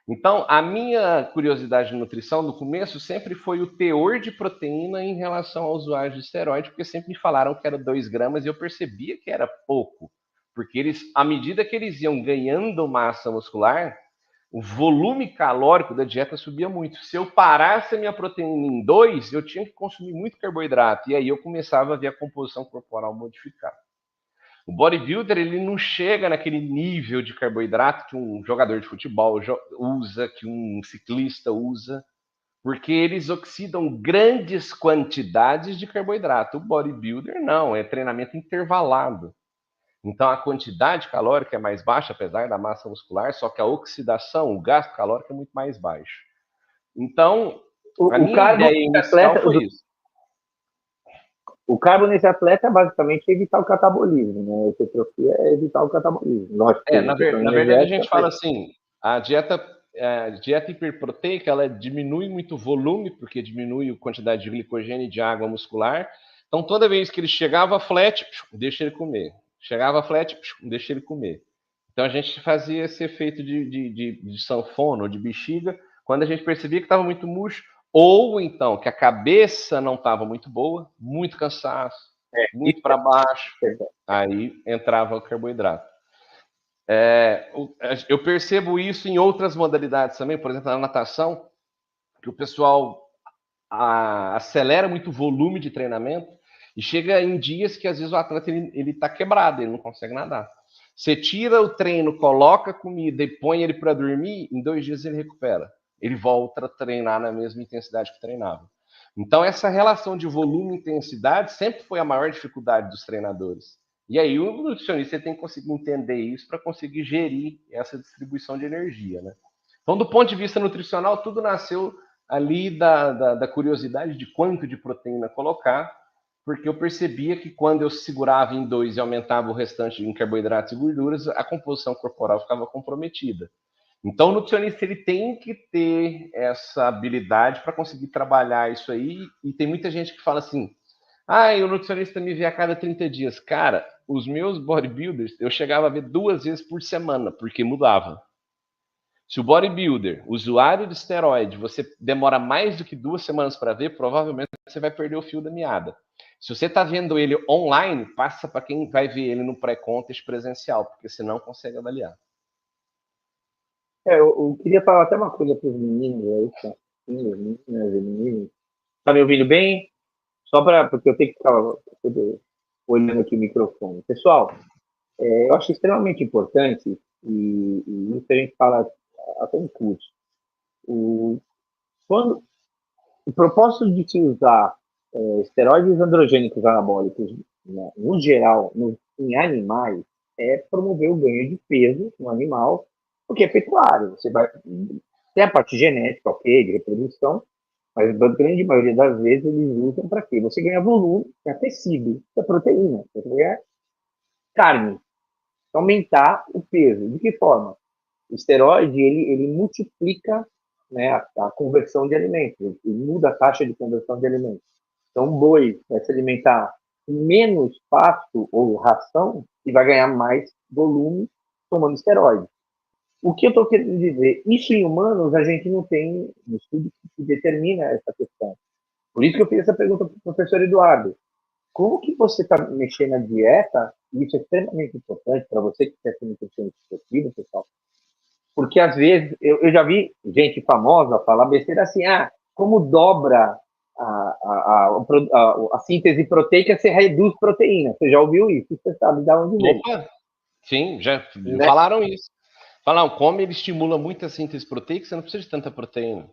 Speaker 4: Então, a minha curiosidade de nutrição no começo sempre foi o teor de proteína em relação ao usuário de esteroide, porque sempre me falaram que era 2 gramas e eu percebia que era pouco. Porque eles, à medida que eles iam ganhando massa muscular, o volume calórico da dieta subia muito. Se eu parasse a minha proteína em 2, eu tinha que consumir muito carboidrato. E aí eu começava a ver a composição corporal modificar. O bodybuilder, ele não chega naquele nível de carboidrato que um jogador de futebol usa, que um ciclista usa, porque eles oxidam grandes quantidades de carboidrato. O bodybuilder não, é treinamento intervalado. Então a quantidade calórica é mais baixa, apesar da massa muscular, só que a oxidação, o gasto calórico é muito mais baixo. Então, a minha ideia inicial foi isso.
Speaker 3: O carbo nesse atleta é basicamente evitar o catabolismo, né? A hipertrofia é evitar o catabolismo. Lógico,
Speaker 4: na verdade, a gente fala assim, a dieta hiperproteica, ela diminui muito o volume, porque diminui a quantidade de glicogênio e de água muscular. Então, toda vez que ele chegava flat, deixa ele comer. Chegava flat, deixa ele comer. Então, a gente fazia esse efeito de sanfona ou de bexiga, quando a gente percebia que estava muito murcho, ou então que a cabeça não estava muito boa, muito cansaço, muito para baixo, aí entrava o carboidrato. Eu percebo isso em outras modalidades também, por exemplo, na natação, que o pessoal acelera muito o volume de treinamento e chega em dias que às vezes o atleta ele está quebrado, ele não consegue nadar. Você tira o treino, coloca comida e põe ele para dormir, em 2 dias ele recupera. Ele volta a treinar na mesma intensidade que treinava. Então, essa relação de volume e intensidade sempre foi a maior dificuldade dos treinadores. E aí, o nutricionista tem que conseguir entender isso para conseguir gerir essa distribuição de energia, né? Então, do ponto de vista nutricional, tudo nasceu ali da curiosidade de quanto de proteína colocar, porque eu percebia que quando eu segurava em 2 e aumentava o restante em carboidratos e gorduras, a composição corporal ficava comprometida. Então, o nutricionista ele tem que ter essa habilidade para conseguir trabalhar isso aí. E tem muita gente que fala assim: o nutricionista me vê a cada 30 dias. Cara, os meus bodybuilders, eu chegava a ver 2 vezes por semana, porque mudava. Se o bodybuilder, usuário de esteroide, você demora mais do que 2 semanas para ver, provavelmente você vai perder o fio da meada. Se você está vendo ele online, passa para quem vai ver ele no pré-contest presencial, porque senão consegue avaliar.
Speaker 3: Eu queria falar até uma coisa para os meninos aí, meninas e meninos. Tá me ouvindo bem? Porque eu tenho que ficar olhando aqui o microfone. Pessoal, eu acho extremamente importante, e isso a gente fala até no curso, quando o propósito de se usar esteroides androgênicos anabólicos, né, no geral, em animais, é promover o ganho de peso no animal, porque é pecuário. Você vai ter a parte genética, ok, de reprodução, mas a grande maioria das vezes eles usam para quê? Você ganha volume, é tecido, é proteína, você ganha carne, aumentar o peso. De que forma? O esteroide, ele multiplica, né, a conversão de alimentos, ele muda a taxa de conversão de alimentos. Então, o boi vai se alimentar com menos pasto ou ração e vai ganhar mais volume tomando esteroide. O que eu estou querendo dizer? Isso em humanos a gente não tem um estudo que determina essa questão. Por isso que eu fiz essa pergunta para o professor Eduardo. Como que você está mexendo na dieta? E isso é extremamente importante para você que quer ser nutricionista esportivo, pessoal. Porque às vezes eu já vi gente famosa falar besteira assim, como dobra a síntese proteica, você reduz proteína. Você já ouviu isso? Você sabe de onde vem.
Speaker 4: Opa! Sim, já falaram isso. Falaram, como ele estimula muito a síntese proteica, você não precisa de tanta proteína.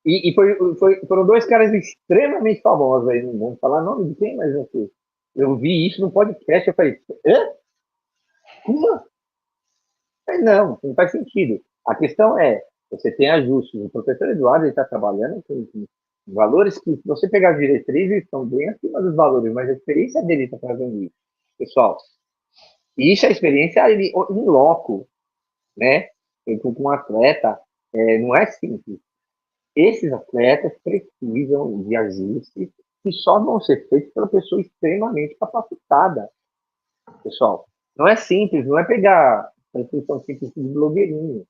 Speaker 3: E foram 2 caras extremamente famosos aí, não vamos falar nome de quem, mas assim, eu vi isso no podcast, eu falei, Como? Não faz sentido. A questão é, você tem ajustes. O professor Eduardo está trabalhando com valores que, se você pegar as diretrizes, estão bem acima dos valores, mas a experiência dele está trazendo isso. Pessoal, e isso é a experiência em loco, né? Com um atleta, não é simples. Esses atletas precisam de ajustes que só vão ser feitos pela pessoa extremamente capacitada. Pessoal, não é simples, não é pegar a instrução simples de blogueirinho.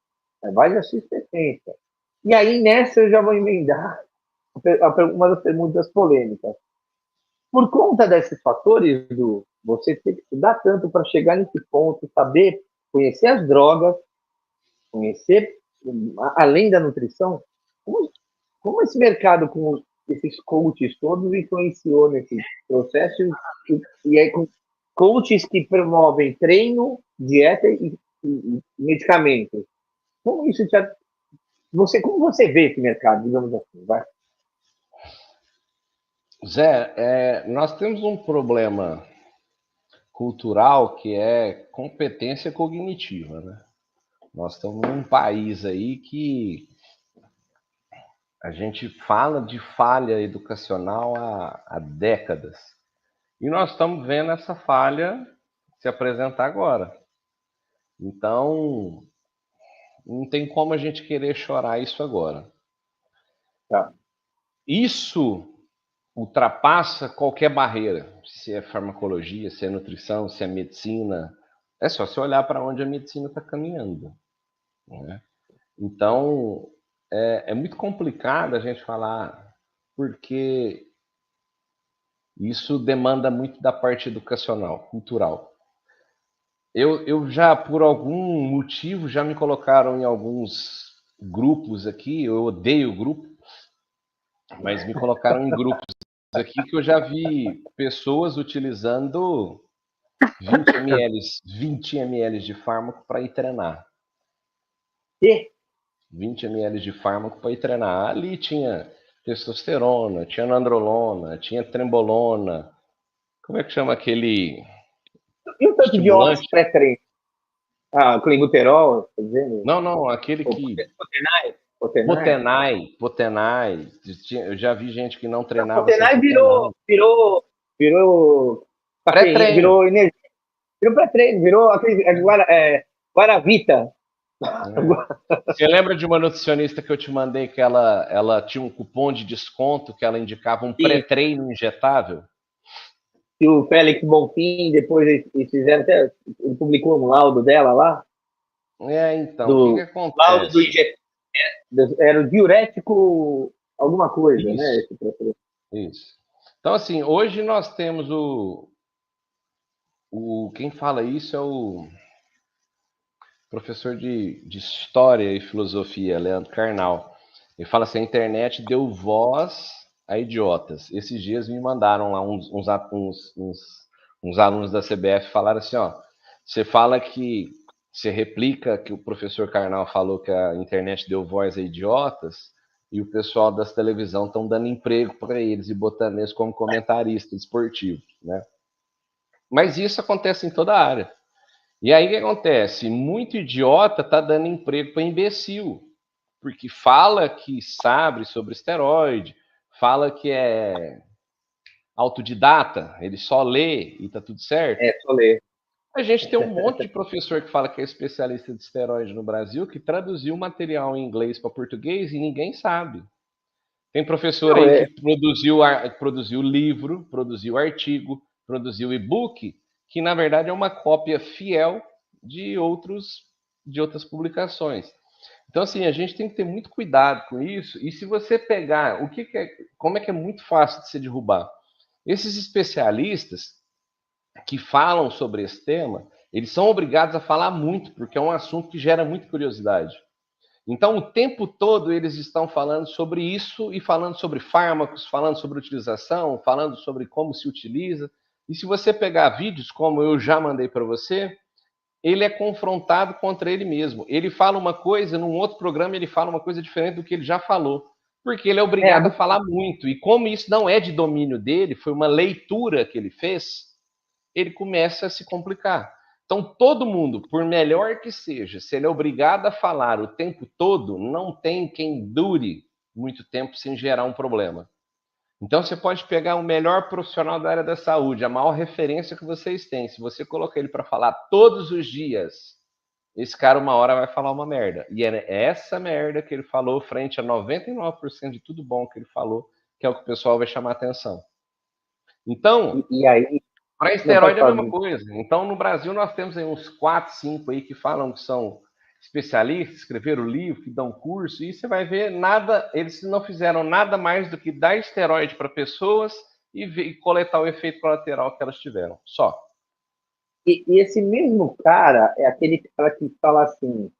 Speaker 3: Vai da sua experiência. E aí, nessa, eu já vou emendar uma das perguntas polêmicas. Por conta desses fatores, você tem que estudar tanto para chegar nesse ponto, saber conhecer as drogas, conhecer, além da nutrição, como esse mercado com esses coaches todos influenciou nesse processo, e aí com coaches que promovem treino, dieta e medicamentos. Como isso como você vê esse mercado, digamos assim, vai?
Speaker 4: Zé, nós temos um problema cultural que é competência cognitiva, né? Nós estamos num país aí que a gente fala de falha educacional há décadas. E nós estamos vendo essa falha se apresentar agora. Então, não tem como a gente querer chorar isso agora.
Speaker 3: Tá.
Speaker 4: Isso ultrapassa qualquer barreira, se é farmacologia, se é nutrição, se é medicina. É só você olhar para onde a medicina está caminhando, né? Então, é muito complicado a gente falar, porque isso demanda muito da parte educacional, cultural. Eu já, por algum motivo, já me colocaram em alguns grupos aqui, eu odeio grupo, mas me colocaram em grupos aqui que eu já vi pessoas utilizando 20 ml de fármaco para ir treinar.
Speaker 3: E?
Speaker 4: 20 ml de fármaco para ir treinar. Ali tinha testosterona, tinha nandrolona, tinha trembolona. Como é que chama aquele
Speaker 3: E o tanto de horas
Speaker 4: estimulante?
Speaker 3: pré-treino? Clenbuterol, tá dizendo?
Speaker 4: Não, aquele que... Potenai. Eu já vi gente que não treinava sem
Speaker 3: Potenai
Speaker 4: Potenai.
Speaker 3: virou cafeína,
Speaker 4: Pré-treino.
Speaker 3: virou energia, virou pré-treino, virou aquele Guaravita.
Speaker 4: Você lembra de uma nutricionista que eu te mandei que ela tinha um cupom de desconto que ela indicava um pré-treino injetável?
Speaker 3: E o Félix Bonfim, depois eles fizeram até. Ele publicou um laudo dela lá.
Speaker 4: Então, o que acontece? Laudo do
Speaker 3: era o diurético alguma coisa, isso, né?
Speaker 4: Isso. Então, assim, hoje nós temos quem fala isso é o professor de História e Filosofia, Leandro Carnal. Ele fala assim, a internet deu voz a idiotas. Esses dias me mandaram lá uns alunos da CBF falaram assim, ó, você fala que você replica que o professor Carnal falou que a internet deu voz a idiotas e o pessoal das televisão estão dando emprego para eles e botando eles como comentarista esportivo, né? Mas isso acontece em toda a área. E aí o que acontece? Muito idiota tá dando emprego para imbecil, porque fala que sabe sobre esteroide, fala que é autodidata, ele só lê e tá tudo certo.
Speaker 3: Só lê.
Speaker 4: A gente tem um monte de professor que fala que é especialista de esteroide no Brasil, que traduziu material em inglês para português e ninguém sabe. Tem professor aí que produziu livro, produziu artigo, produziu e-book, que na verdade é uma cópia fiel de outras publicações. Então, assim, a gente tem que ter muito cuidado com isso. E se você pegar, como é que é muito fácil de se derrubar? Esses especialistas que falam sobre esse tema, eles são obrigados a falar muito, porque é um assunto que gera muita curiosidade. Então, o tempo todo eles estão falando sobre isso e falando sobre fármacos, falando sobre utilização, falando sobre como se utiliza. E se você pegar vídeos, como eu já mandei para você, ele é confrontado contra ele mesmo. Ele fala uma coisa, num outro programa ele fala uma coisa diferente do que ele já falou, porque ele é obrigado a falar muito. E como isso não é de domínio dele, foi uma leitura que ele fez, ele começa a se complicar. Então, todo mundo, por melhor que seja, se ele é obrigado a falar o tempo todo, não tem quem dure muito tempo sem gerar um problema. Então, você pode pegar o melhor profissional da área da saúde, a maior referência que vocês têm. Se você colocar ele para falar todos os dias, esse cara uma hora vai falar uma merda. E é essa merda que ele falou frente a 99% de tudo bom que ele falou, que é o que o pessoal vai chamar atenção. Então,
Speaker 3: e aí,
Speaker 4: para esteroide é a mesma coisa. Então, no Brasil, nós temos aí uns 4, 5 aí que falam que são especialistas, escreveram livro, que dão curso, e você vai ver nada, eles não fizeram nada mais do que dar esteroide para pessoas e coletar o efeito colateral que elas tiveram. Só.
Speaker 3: E esse mesmo cara é aquele cara que fala assim,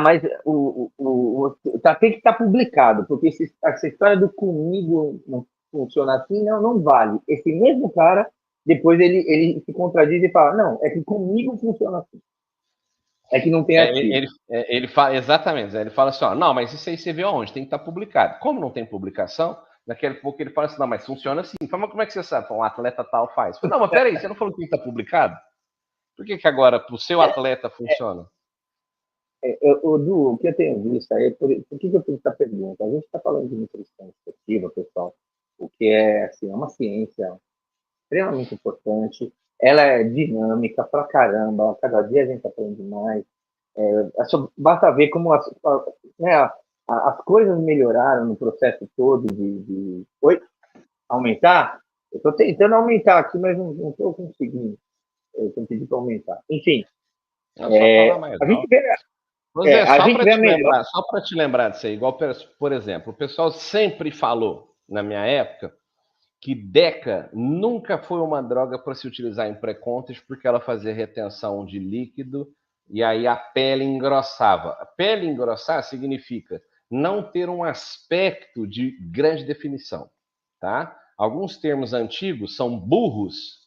Speaker 3: mas tem que estar publicado, porque essa história do comigo não funciona assim, não vale. Esse mesmo cara, depois ele se contradiz e fala, não, é que comigo funciona assim. É que não tem artigo.
Speaker 4: Ele fala, exatamente, ele fala assim, não, mas isso aí você vê onde? Tem que estar publicado. Como não tem publicação, naquele pouco ele fala assim, não, mas funciona assim. Fala, mas como é que você sabe? Um atleta tal faz. Fala, não, mas peraí, você não falou que tem que estar publicado? Por que agora o seu atleta funciona?
Speaker 3: Du, o que eu tenho visto aí, por que eu fiz essa pergunta? A gente está falando de nutrição esportiva, pessoal, o que é, assim, é uma ciência extremamente importante, ela é dinâmica pra caramba, cada dia a gente aprende mais, basta ver como as coisas melhoraram no processo todo de aumentar. Eu estou tentando aumentar aqui, mas não estou conseguindo. Eu tenho pedido para aumentar. Enfim,
Speaker 4: a gente vê...
Speaker 3: só
Speaker 4: para te lembrar disso aí, igual, por exemplo, o pessoal sempre falou, na minha época, que Deca nunca foi uma droga para se utilizar em pré-contas porque ela fazia retenção de líquido e aí a pele engrossava. A pele engrossar significa não ter um aspecto de grande definição, tá? Alguns termos antigos são burros,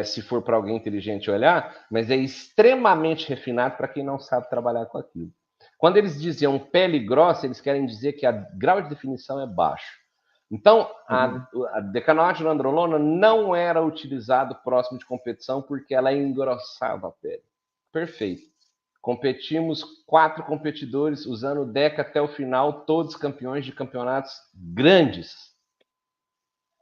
Speaker 4: se for para alguém inteligente olhar, mas é extremamente refinado para quem não sabe trabalhar com aquilo. Quando eles diziam pele grossa, eles querem dizer que o grau de definição é baixo. Então, a decanoatilandrolona não era utilizado próximo de competição porque ela engrossava a pele. Perfeito. Competimos 4 competidores usando o Deca até o final, todos campeões de campeonatos grandes.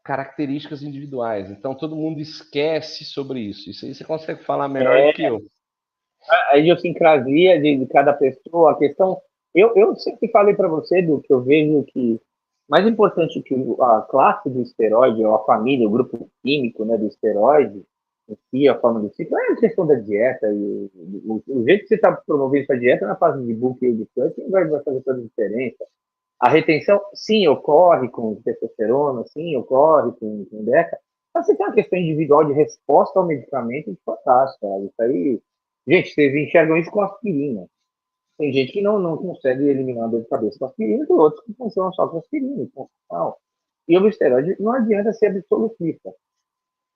Speaker 4: Características individuais. Então, todo mundo esquece sobre isso. Isso aí você consegue falar melhor do que eu.
Speaker 3: A idiosincrasia de cada pessoa, a questão. Eu sempre falei para você do que eu vejo que mais importante que a classe do esteroide, ou a família, o grupo químico, né, do esteroide, em si, a forma do ciclo, é a questão da dieta. E o jeito que você está promovendo essa dieta na fase de bulk e de cut vai fazer toda a diferença. A retenção, sim, ocorre com testosterona, sim, ocorre com DECA, mas você tem uma questão individual de resposta ao medicamento fantástica. Isso aí, gente, vocês enxergam isso com aspirina. Tem gente que não consegue eliminar a dor de cabeça com aspirina, tem outros que funcionam só com aspirina. Não. E o esteroide não adianta ser absolutista.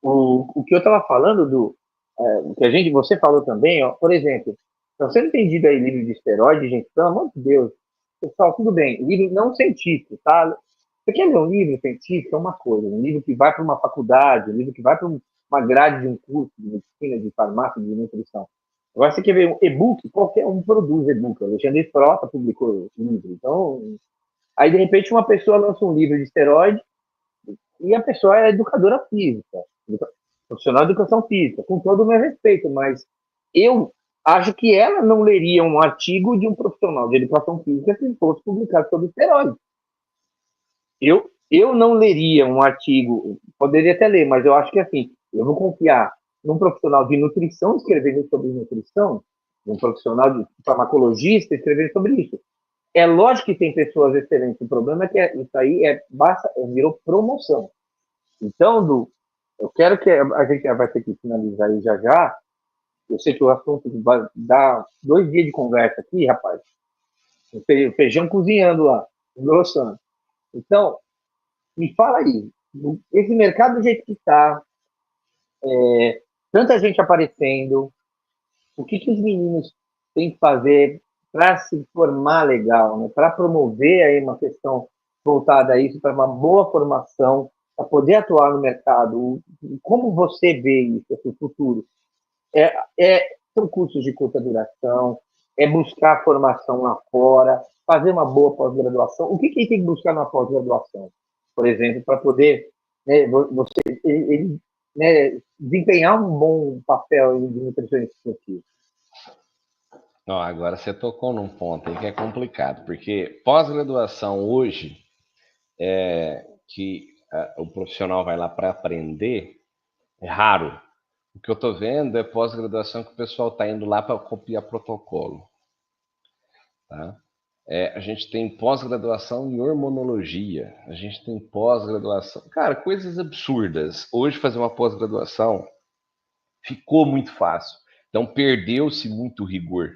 Speaker 3: O que eu estava falando o que você falou também, ó, por exemplo, está sendo entendido aí livro de esteroide, gente, pelo amor de Deus, pessoal, tudo bem, livro não científico, tá? Você quer ler um livro científico é uma coisa, um livro que vai para uma faculdade, um livro que vai para uma grade de um curso de medicina, de farmácia, de nutrição. Agora, você quer ver um e-book, qualquer um produz e-book. O Alexandre Frota publicou livro. Então, aí, de repente, uma pessoa lança um livro de esteroide e a pessoa é educadora física, profissional de educação física, com todo o meu respeito, mas eu acho que ela não leria um artigo de um profissional de educação física se fosse publicado sobre esteroide. Eu não leria um artigo, poderia até ler, mas eu acho que assim, eu vou confiar num profissional de nutrição escrevendo sobre nutrição, num profissional de farmacologista escrevendo sobre isso. É lógico que tem pessoas excelentes, o problema é que isso aí virou promoção. Então, eu quero que a gente vai ter que finalizar aí já já. Eu sei que o assunto vai dar 2 dias de conversa aqui, rapaz. O feijão cozinhando lá, engrossando. Então, me fala aí, esse mercado do jeito que está, tanta gente aparecendo, o que os meninos têm que fazer para se formar legal, né? Para promover aí uma questão voltada a isso, para uma boa formação, para poder atuar no mercado? Como você vê isso, esse futuro? São cursos de curta duração, é buscar formação lá fora, fazer uma boa pós-graduação. O que tem que buscar na pós-graduação, por exemplo, para poder, né, ele né, desempenhar um bom papel de nutricionista esportivo?
Speaker 4: Ó, agora você tocou num ponto aí que é complicado, porque pós-graduação hoje, que o profissional vai lá para aprender, é raro. O que eu estou vendo é pós-graduação que o pessoal está indo lá para copiar protocolo. Tá? A gente tem pós-graduação em hormonologia, a gente tem pós-graduação. Cara, coisas absurdas. Hoje, fazer uma pós-graduação ficou muito fácil. Então, perdeu-se muito rigor.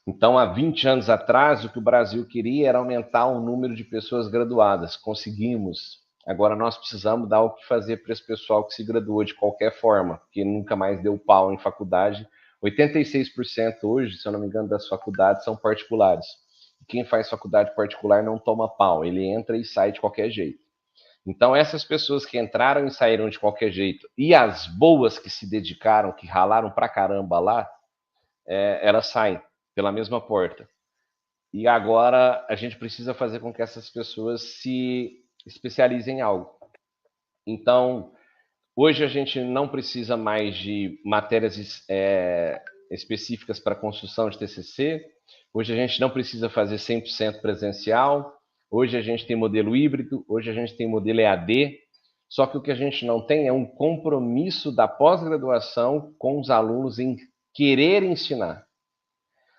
Speaker 4: Então, há 20 anos atrás, o que o Brasil queria era aumentar o número de pessoas graduadas. Conseguimos. Agora, nós precisamos dar o que fazer para esse pessoal que se graduou de qualquer forma, que nunca mais deu pau em faculdade. 86% hoje, se eu não me engano, das faculdades são particulares. Quem faz faculdade particular não toma pau, ele entra e sai de qualquer jeito. Então, essas pessoas que entraram e saíram de qualquer jeito, e as boas que se dedicaram, que ralaram pra caramba lá, elas saem pela mesma porta. E agora a gente precisa fazer com que essas pessoas se especializem em algo. Então, hoje a gente não precisa mais de matérias específicas para construção de TCC. Hoje a gente não precisa fazer 100% presencial. Hoje a gente tem modelo híbrido. Hoje a gente tem modelo EAD. Só que o que a gente não tem é um compromisso da pós-graduação com os alunos em querer ensinar.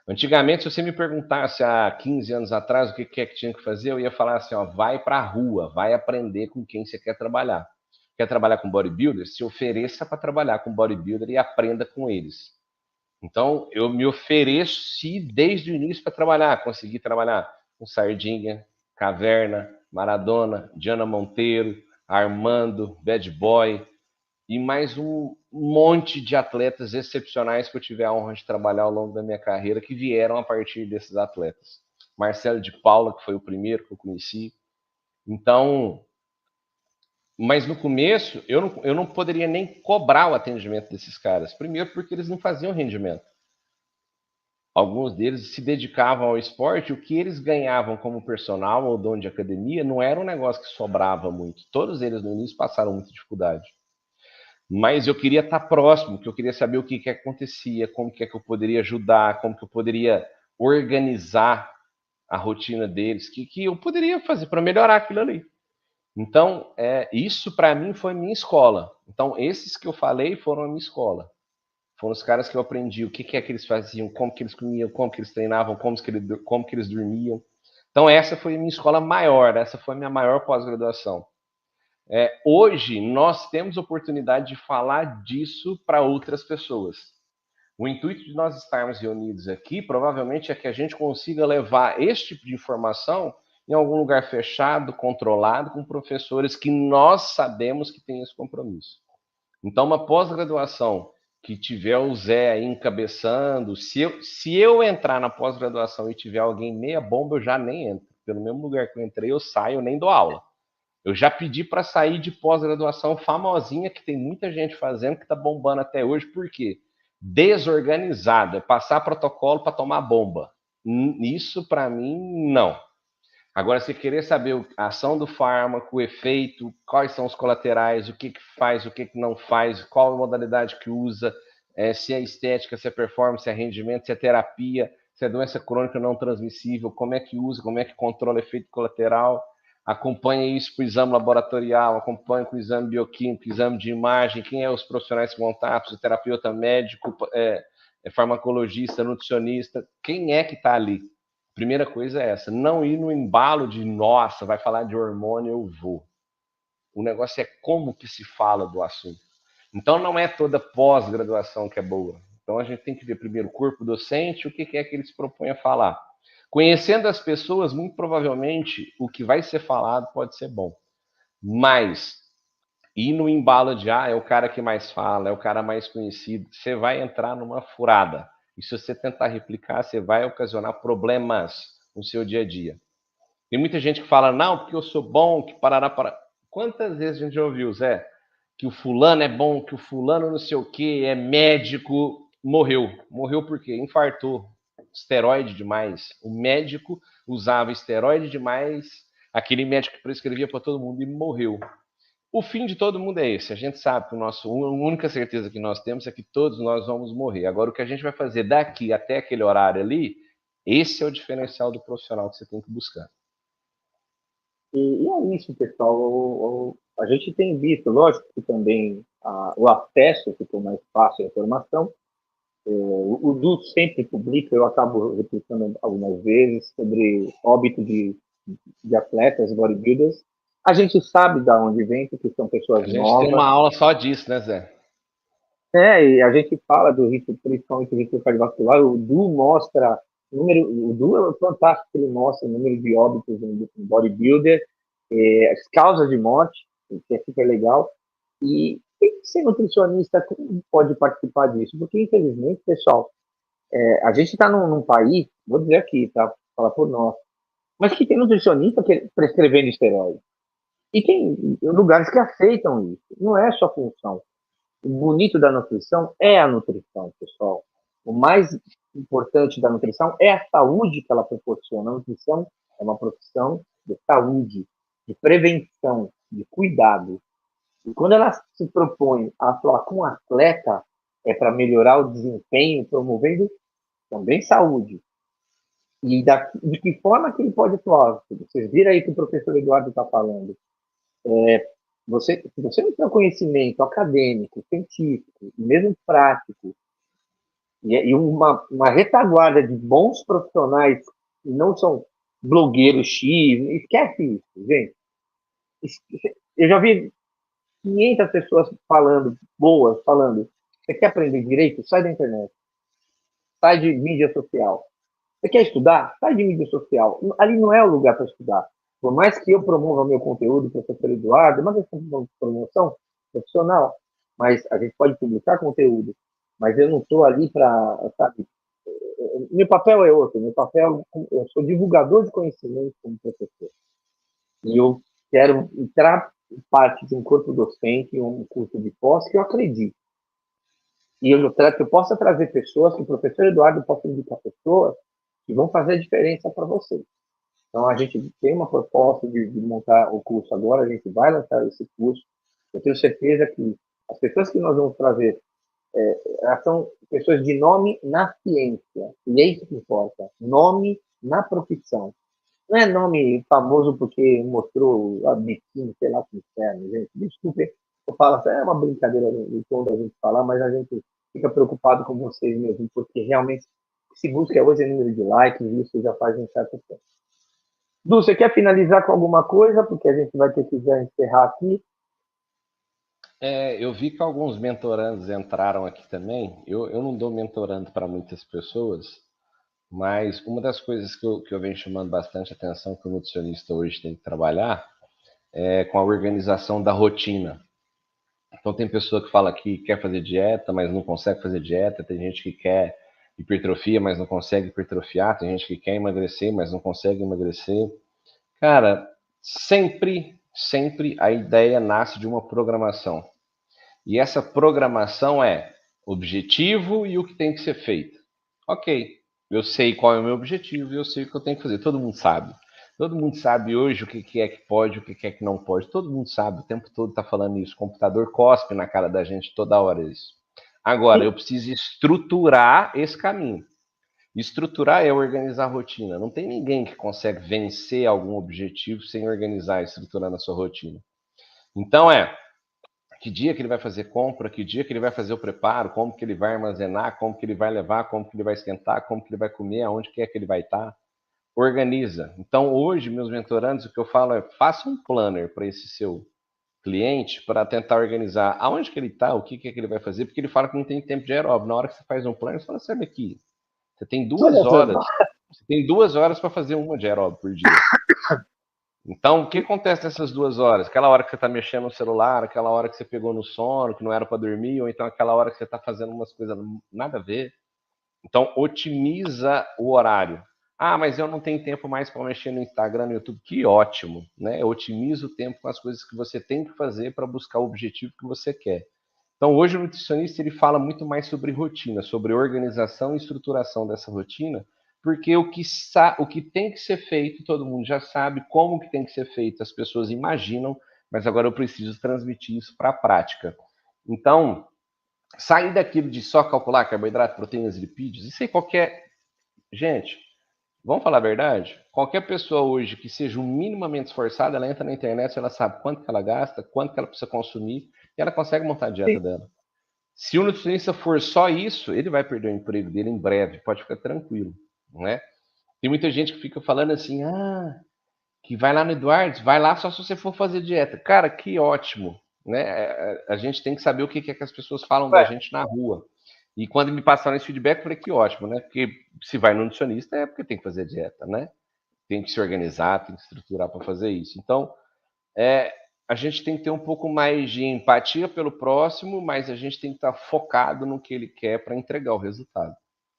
Speaker 4: Antigamente, se você me perguntasse há 15 anos atrás o que é que tinha que fazer, eu ia falar assim, ó, vai para a rua, vai aprender com quem você quer trabalhar. Quer trabalhar com bodybuilder? Se ofereça para trabalhar com bodybuilder e aprenda com eles. Então, eu me ofereci desde o início para trabalhar. Consegui trabalhar com Sardinha, Caverna, Maradona, Diana Monteiro, Armando, Bad Boy, e mais um monte de atletas excepcionais que eu tive a honra de trabalhar ao longo da minha carreira, que vieram a partir desses atletas. Marcelo de Paula, que foi o primeiro que eu conheci. Então, mas no começo, eu não poderia nem cobrar o atendimento desses caras. Primeiro, porque eles não faziam rendimento. Alguns deles se dedicavam ao esporte, o que eles ganhavam como personal ou dono de academia não era um negócio que sobrava muito. Todos eles no início passaram muita dificuldade. mas eu queria estar próximo, que eu queria saber o que acontecia, como que é que eu poderia ajudar, como que eu poderia organizar a rotina deles, que eu poderia fazer para melhorar aquilo ali. Então, isso para mim foi minha escola. Então, esses que eu falei foram a minha escola. Foram os caras que eu aprendi o que é que eles faziam, como que eles comiam, como que eles treinavam, como que eles dormiam. Então, essa foi a minha escola maior, essa foi a minha maior pós-graduação. Hoje, nós temos oportunidade de falar disso para outras pessoas. O intuito de nós estarmos reunidos aqui, provavelmente, é que a gente consiga levar este tipo de informação em algum lugar fechado, controlado, com professores que nós sabemos que têm esse compromisso. Então, uma pós-graduação que tiver o Zé aí encabeçando, se eu entrar na pós-graduação e tiver alguém meia bomba, eu já nem entro. Pelo mesmo lugar que eu entrei, eu saio, eu nem dou aula. Eu já pedi para sair de pós-graduação famosinha, que tem muita gente fazendo, que está bombando até hoje. Por quê? Desorganizada, passar protocolo para tomar bomba. Isso, para mim, não. Agora, se querer saber a ação do fármaco, o efeito, quais são os colaterais, o que faz, o que não faz, qual a modalidade que usa, se é estética, se é performance, se é rendimento, se é terapia, se é doença crônica não transmissível, como é que usa, como é que controla efeito colateral, acompanha isso com o exame laboratorial, acompanha com o exame bioquímico, exame de imagem, quem é os profissionais que vão estar, fisioterapeuta, médico, farmacologista, nutricionista, quem é que está ali? Primeira coisa é essa, não ir no embalo de, nossa, vai falar de hormônio, eu vou. O negócio é como que se fala do assunto. Então, não é toda pós-graduação que é boa. Então, a gente tem que ver primeiro o corpo docente, o que é que eles propõem a falar. Conhecendo as pessoas, muito provavelmente, o que vai ser falado pode ser bom. Mas, ir no embalo de, é o cara que mais fala, é o cara mais conhecido, você vai entrar numa furada. E se você tentar replicar, você vai ocasionar problemas no seu dia a dia. Tem muita gente que fala, não, porque eu sou bom, que parará para... Quantas vezes a gente já ouviu, Zé? Que o fulano é bom, que o fulano não sei o quê, é médico, morreu. Morreu por quê? Infartou. Esteroide demais. O médico usava esteroide demais, aquele médico que prescrevia para todo mundo e morreu. O fim de todo mundo é esse. A gente sabe que a única certeza que nós temos é que todos nós vamos morrer. Agora, o que a gente vai fazer daqui até aquele horário ali, esse é o diferencial do profissional que você tem que buscar.
Speaker 3: E é isso, pessoal. A gente tem visto, lógico que também o acesso ficou mais fácil à informação. O Du sempre publica, eu acabo replicando algumas vezes, sobre óbito de atletas, bodybuilders. A gente sabe de onde vem, porque são pessoas
Speaker 4: A gente
Speaker 3: novas.
Speaker 4: tem uma aula só disso, né, Zé?
Speaker 3: E a gente fala do risco, principalmente do risco cardiovascular. O Du mostra o Du é fantástico, ele mostra o número de óbitos em bodybuilder, as causas de morte, que é super legal. E tem que ser nutricionista, como pode participar disso? Porque, infelizmente, pessoal, a gente está num país, vou dizer aqui, tá? Falar por nós, mas que tem nutricionista prescrevendo esteroide. E tem lugares que aceitam isso. Não é só função. O bonito da nutrição é a nutrição, pessoal. O mais importante da nutrição é a saúde que ela proporciona. A nutrição é uma profissão de saúde, de prevenção, de cuidado. E quando ela se propõe a atuar com o atleta, é para melhorar o desempenho, promovendo também saúde. E de que forma que ele pode atuar? Vocês viram aí que o professor Eduardo está falando. Se você não tem um conhecimento acadêmico, científico, mesmo prático, e uma retaguarda de bons profissionais, que não são blogueiros X, esquece isso, gente. Eu já vi 500 pessoas falando, você quer aprender direito? Sai da internet. Sai de mídia social. Você quer estudar? Sai de mídia social. Ali não é o lugar para estudar. Por mais que eu promova meu conteúdo, professor Eduardo, é uma questão de promoção profissional, mas a gente pode publicar conteúdo, mas eu não estou ali para, sabe, meu papel é outro, eu sou divulgador de conhecimento como professor, e eu quero entrar parte de um corpo docente, um curso de pós que eu acredito, e eu possa trazer pessoas, que o professor Eduardo possa indicar pessoas que vão fazer a diferença para vocês. Então, a gente tem uma proposta de montar o curso agora, a gente vai lançar esse curso. Eu tenho certeza que As pessoas que nós vamos trazer, elas são pessoas de nome na ciência, e é isso que importa, nome na profissão. Não é nome famoso porque mostrou a biquíni, sei lá, que inferno, gente. Desculpe, eu falo assim, é uma brincadeira no tom da gente falar, mas a gente fica preocupado com vocês mesmo, porque realmente o que se busca hoje é número de likes, e isso já faz um certo tempo. Du, você quer finalizar com alguma coisa? Porque a gente vai ter que já encerrar aqui.
Speaker 4: Eu vi que alguns mentorandos entraram aqui também. Eu não dou mentorando para muitas pessoas, mas uma das coisas que eu venho chamando bastante atenção que o nutricionista hoje tem que trabalhar é com a organização da rotina. Então tem pessoa que fala que quer fazer dieta, mas não consegue fazer dieta. Tem gente que quer hipertrofia, mas não consegue hipertrofiar. Tem gente que quer emagrecer, mas não consegue emagrecer. Cara, sempre a ideia nasce de uma programação. E essa programação é objetivo e o que tem que ser feito. Ok, eu sei qual é o meu objetivo e eu sei o que eu tenho que fazer. Todo mundo sabe. Todo mundo sabe hoje o que é que pode, o que é que não pode. Todo mundo sabe, o tempo todo está falando isso. O computador cospe na cara da gente toda hora isso. Agora, eu preciso estruturar esse caminho. Estruturar é organizar a rotina. Não tem ninguém que consegue vencer algum objetivo sem organizar e estruturar na sua rotina. Então que dia que ele vai fazer compra, que dia que ele vai fazer o preparo, como que ele vai armazenar, como que ele vai levar, como que ele vai esquentar, como que ele vai comer, aonde que é que ele vai estar. Organiza. Então, hoje, meus mentorandos, o que eu falo é, faça um planner para esse seu cliente para tentar organizar aonde que ele está, o que é que ele vai fazer, porque ele fala que não tem tempo de aeróbio. Na hora que você faz um planner, você fala, sabe aqui, você tem 2 horas para fazer uma de aeróbio por dia. Então, o que acontece nessas 2 horas? Aquela hora que você está mexendo no celular, aquela hora que você pegou no sono, que não era para dormir, ou então aquela hora que você está fazendo umas coisas nada a ver. Então, otimiza o horário. Ah, mas eu não tenho tempo mais para mexer no Instagram, no YouTube. Que ótimo, né? Otimiza o tempo com as coisas que você tem que fazer para buscar o objetivo que você quer. Então, hoje o nutricionista ele fala muito mais sobre rotina, sobre organização e estruturação dessa rotina, porque o que tem que ser feito, todo mundo já sabe, como que tem que ser feito, as pessoas imaginam, mas agora eu preciso transmitir isso para a prática. Então, sair daquilo de só calcular carboidrato, proteínas e lipídios, isso aí qualquer... Gente, vamos falar a verdade? Qualquer pessoa hoje que seja minimamente esforçada, ela entra na internet, ela sabe quanto que ela gasta, quanto que ela precisa consumir, e ela consegue montar a dieta dela. Se o nutricionista for só isso, ele vai perder o emprego dele em breve, pode ficar tranquilo, né? Tem muita gente que fica falando assim, que vai lá no Eduardo, vai lá só se você for fazer dieta. Cara, que ótimo, né? A gente tem que saber o que é que as pessoas falam da gente na rua. E quando me passaram esse feedback, eu falei que ótimo, né? Porque se vai no nutricionista é porque tem que fazer dieta, né? Tem que se organizar, tem que se estruturar para fazer isso. Então, a gente tem que ter um pouco mais de empatia pelo próximo, mas a gente tem que estar focado no que ele quer para entregar o resultado.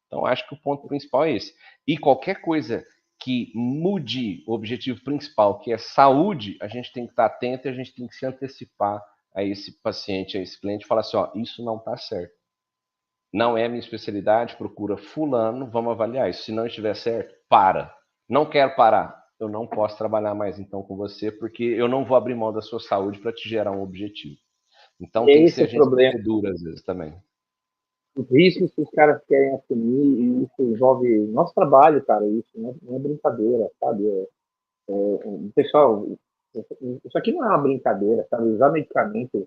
Speaker 4: Então, acho que o ponto principal é esse. E qualquer coisa que mude o objetivo principal, que é saúde, a gente tem que estar atento e a gente tem que se antecipar a esse paciente, a esse cliente, e falar assim, ó, isso não está certo. Não é a minha especialidade, procura fulano, vamos avaliar isso. Se não estiver certo, para. Não quero parar. Eu não posso trabalhar mais então com você, porque eu não vou abrir mão da sua saúde para te gerar um objetivo. Então tem que ser a gente ser duro às vezes também.
Speaker 3: Os riscos que os caras querem assumir, e isso envolve nosso trabalho, cara, isso não é brincadeira, sabe? Pessoal, isso aqui não é uma brincadeira, sabe? Usar medicamento,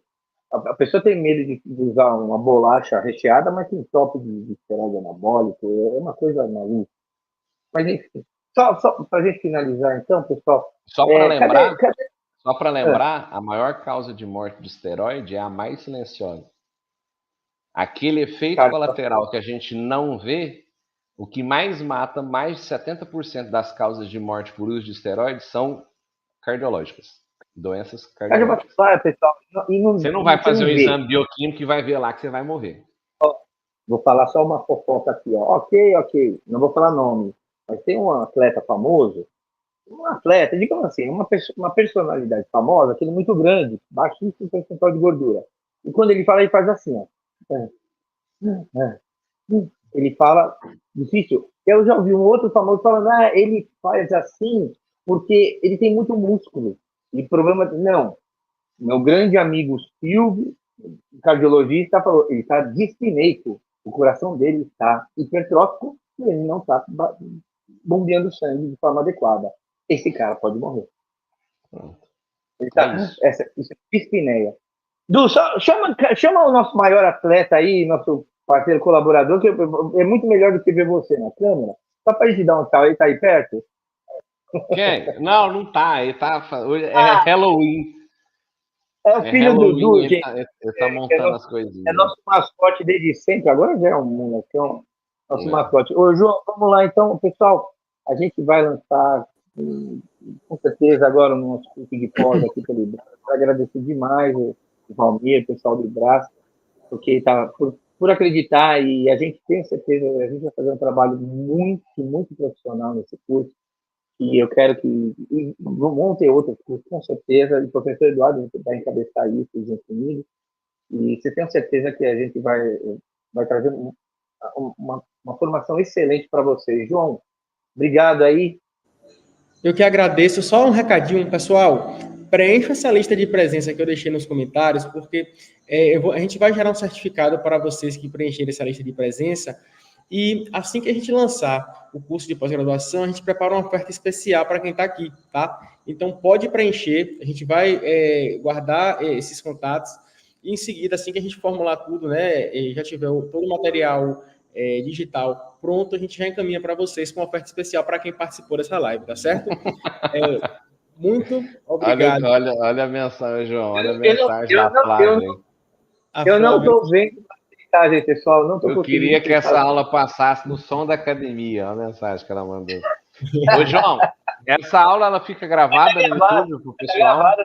Speaker 3: a pessoa tem medo de usar uma bolacha recheada, mas tem top de esteroide anabólico, é uma coisa maluca. Mas enfim, só para a gente finalizar então, pessoal.
Speaker 4: Só para lembrar, a maior causa de morte de esteroide é a mais silenciosa. Aquele efeito colateral que a gente não vê, o que mais mata, mais de 70% das causas de morte por uso de esteroides são cardiológicas. Doenças cardiológicas.
Speaker 3: Pessoal,
Speaker 4: você não vai fazer um exame bioquímico e vai ver lá que você vai morrer.
Speaker 3: Vou falar só uma fofoca aqui, ó. Ok. Não vou falar nome. Mas tem um atleta famoso, digamos assim, uma personalidade famosa, aquele muito grande, baixíssimo percentual de gordura. E quando ele fala, ele faz assim, ó. Ele fala difícil. Eu já ouvi um outro famoso falando, ele faz assim porque ele tem muito músculo. E problema, não. Meu grande amigo Silvio cardiologista falou, ele está dispineico, o coração dele está hipertrófico e ele não está bombeando sangue de forma adequada. Esse cara pode morrer. Ele tá, isso é dispneia. Du, chama o nosso maior atleta aí, nosso parceiro colaborador, que é muito melhor do que ver você na câmera. Só para a gente dar um tchau, ele tá aí perto?
Speaker 4: Quem? Não tá. Ele tá. Halloween.
Speaker 3: É o filho do Dudu,
Speaker 4: gente. Ele tá montando as coisinhas.
Speaker 3: É nosso mascote desde sempre, agora já é um molecão. Nosso mascote. Ô, João, vamos lá então, pessoal. A gente vai lançar, com certeza, agora o nosso curso de pós aqui pelo IBRAS. Quero agradecer demais o Valmir, o pessoal do IBRAS, porque tá por acreditar, e a gente tem certeza, a gente vai fazer um trabalho muito, muito profissional nesse curso. E eu quero que vão ter outros cursos, com certeza. O professor Eduardo vai encabeçar isso junto comigo. E você tem certeza que a gente vai trazer uma formação excelente para vocês. João, obrigado aí.
Speaker 2: Eu que agradeço. Só um recadinho, pessoal. Preencha essa lista de presença que eu deixei nos comentários, porque a gente vai gerar um certificado para vocês que preencherem essa lista de presença. E assim que a gente lançar o curso de pós-graduação, a gente prepara uma oferta especial para quem está aqui, tá? Então, pode preencher, a gente vai guardar esses contatos, e em seguida, assim que a gente formular tudo, né, e já tiver todo o material digital pronto, a gente já encaminha para vocês com uma oferta especial para quem participou dessa live, tá certo? Muito obrigado.
Speaker 4: Olha a mensagem, João, olha a mensagem da Flávia.
Speaker 3: Eu não estou vendo mensagem, pessoal. Não tô
Speaker 4: eu queria que essa aula passasse no som da academia. Olha a mensagem que ela mandou. Ô, João, essa aula ela fica gravada no YouTube pro pessoal?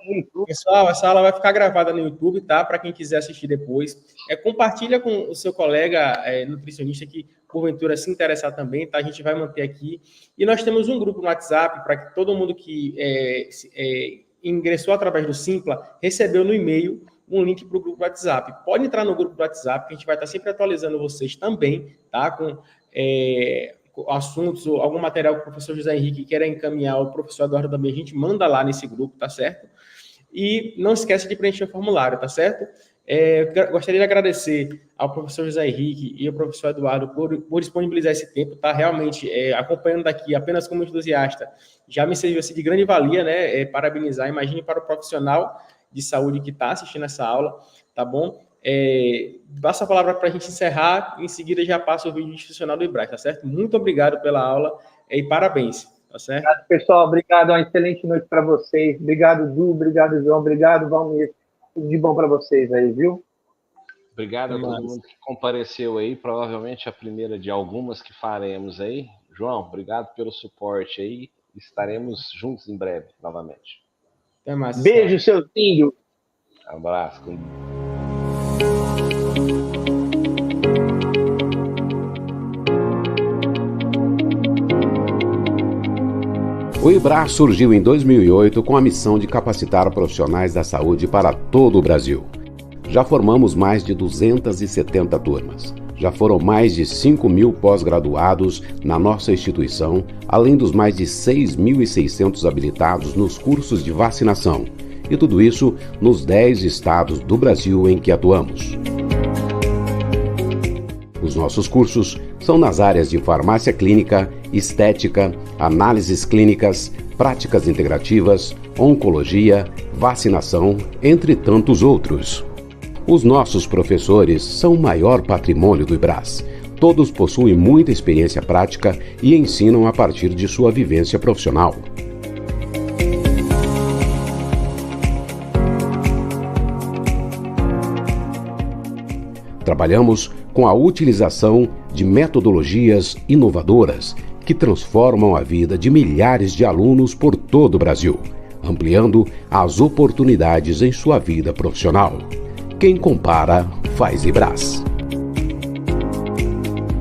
Speaker 2: Pessoal, essa aula vai ficar gravada no YouTube, tá? Para quem quiser assistir depois. Compartilha com o seu colega nutricionista que, porventura, se interessar também, tá? A gente vai manter aqui. E nós temos um grupo no WhatsApp para que todo mundo que ingressou através do Simpla recebeu no e-mail um link para o grupo do WhatsApp. Pode entrar no grupo do WhatsApp, que a gente vai estar sempre atualizando vocês também, tá? Com assuntos ou algum material que o professor José Henrique queira encaminhar, o professor Eduardo também, a gente manda lá nesse grupo, tá certo? E não esquece de preencher o formulário, tá certo? Gostaria de agradecer ao professor José Henrique e ao professor Eduardo por disponibilizar esse tempo, tá? Realmente, acompanhando daqui apenas como entusiasta, já me serviu assim, de grande valia, né? Parabenizar, imagine para o profissional de saúde que está assistindo essa aula, tá bom? Passa a palavra para a gente encerrar, em seguida já passa o vídeo institucional do IBRAS, tá certo? Muito obrigado pela aula e parabéns, tá certo?
Speaker 3: Obrigado, pessoal, obrigado, uma excelente noite para vocês, obrigado, Du, obrigado, João, obrigado, Valmir, tudo de bom para vocês aí, viu?
Speaker 4: Obrigado a todo mundo que compareceu aí, provavelmente a primeira de algumas que faremos aí. João, obrigado pelo suporte aí, estaremos juntos em breve, novamente.
Speaker 2: Até mais.
Speaker 3: Beijo, seu lindo.
Speaker 4: Abraço.
Speaker 1: O IBRAS surgiu em 2008 com a missão de capacitar profissionais da saúde para todo o Brasil. Já formamos mais de 270 turmas. Já foram mais de 5.000 pós-graduados na nossa instituição, além dos mais de 6.600 habilitados nos cursos de vacinação. E tudo isso nos 10 estados do Brasil em que atuamos. Os nossos cursos são nas áreas de farmácia clínica, estética, análises clínicas, práticas integrativas, oncologia, vacinação, entre tantos outros. Os nossos professores são o maior patrimônio do IBRAS. Todos possuem muita experiência prática e ensinam a partir de sua vivência profissional. Trabalhamos com a utilização de metodologias inovadoras que transformam a vida de milhares de alunos por todo o Brasil, ampliando as oportunidades em sua vida profissional. Quem compara, faz IBRAS.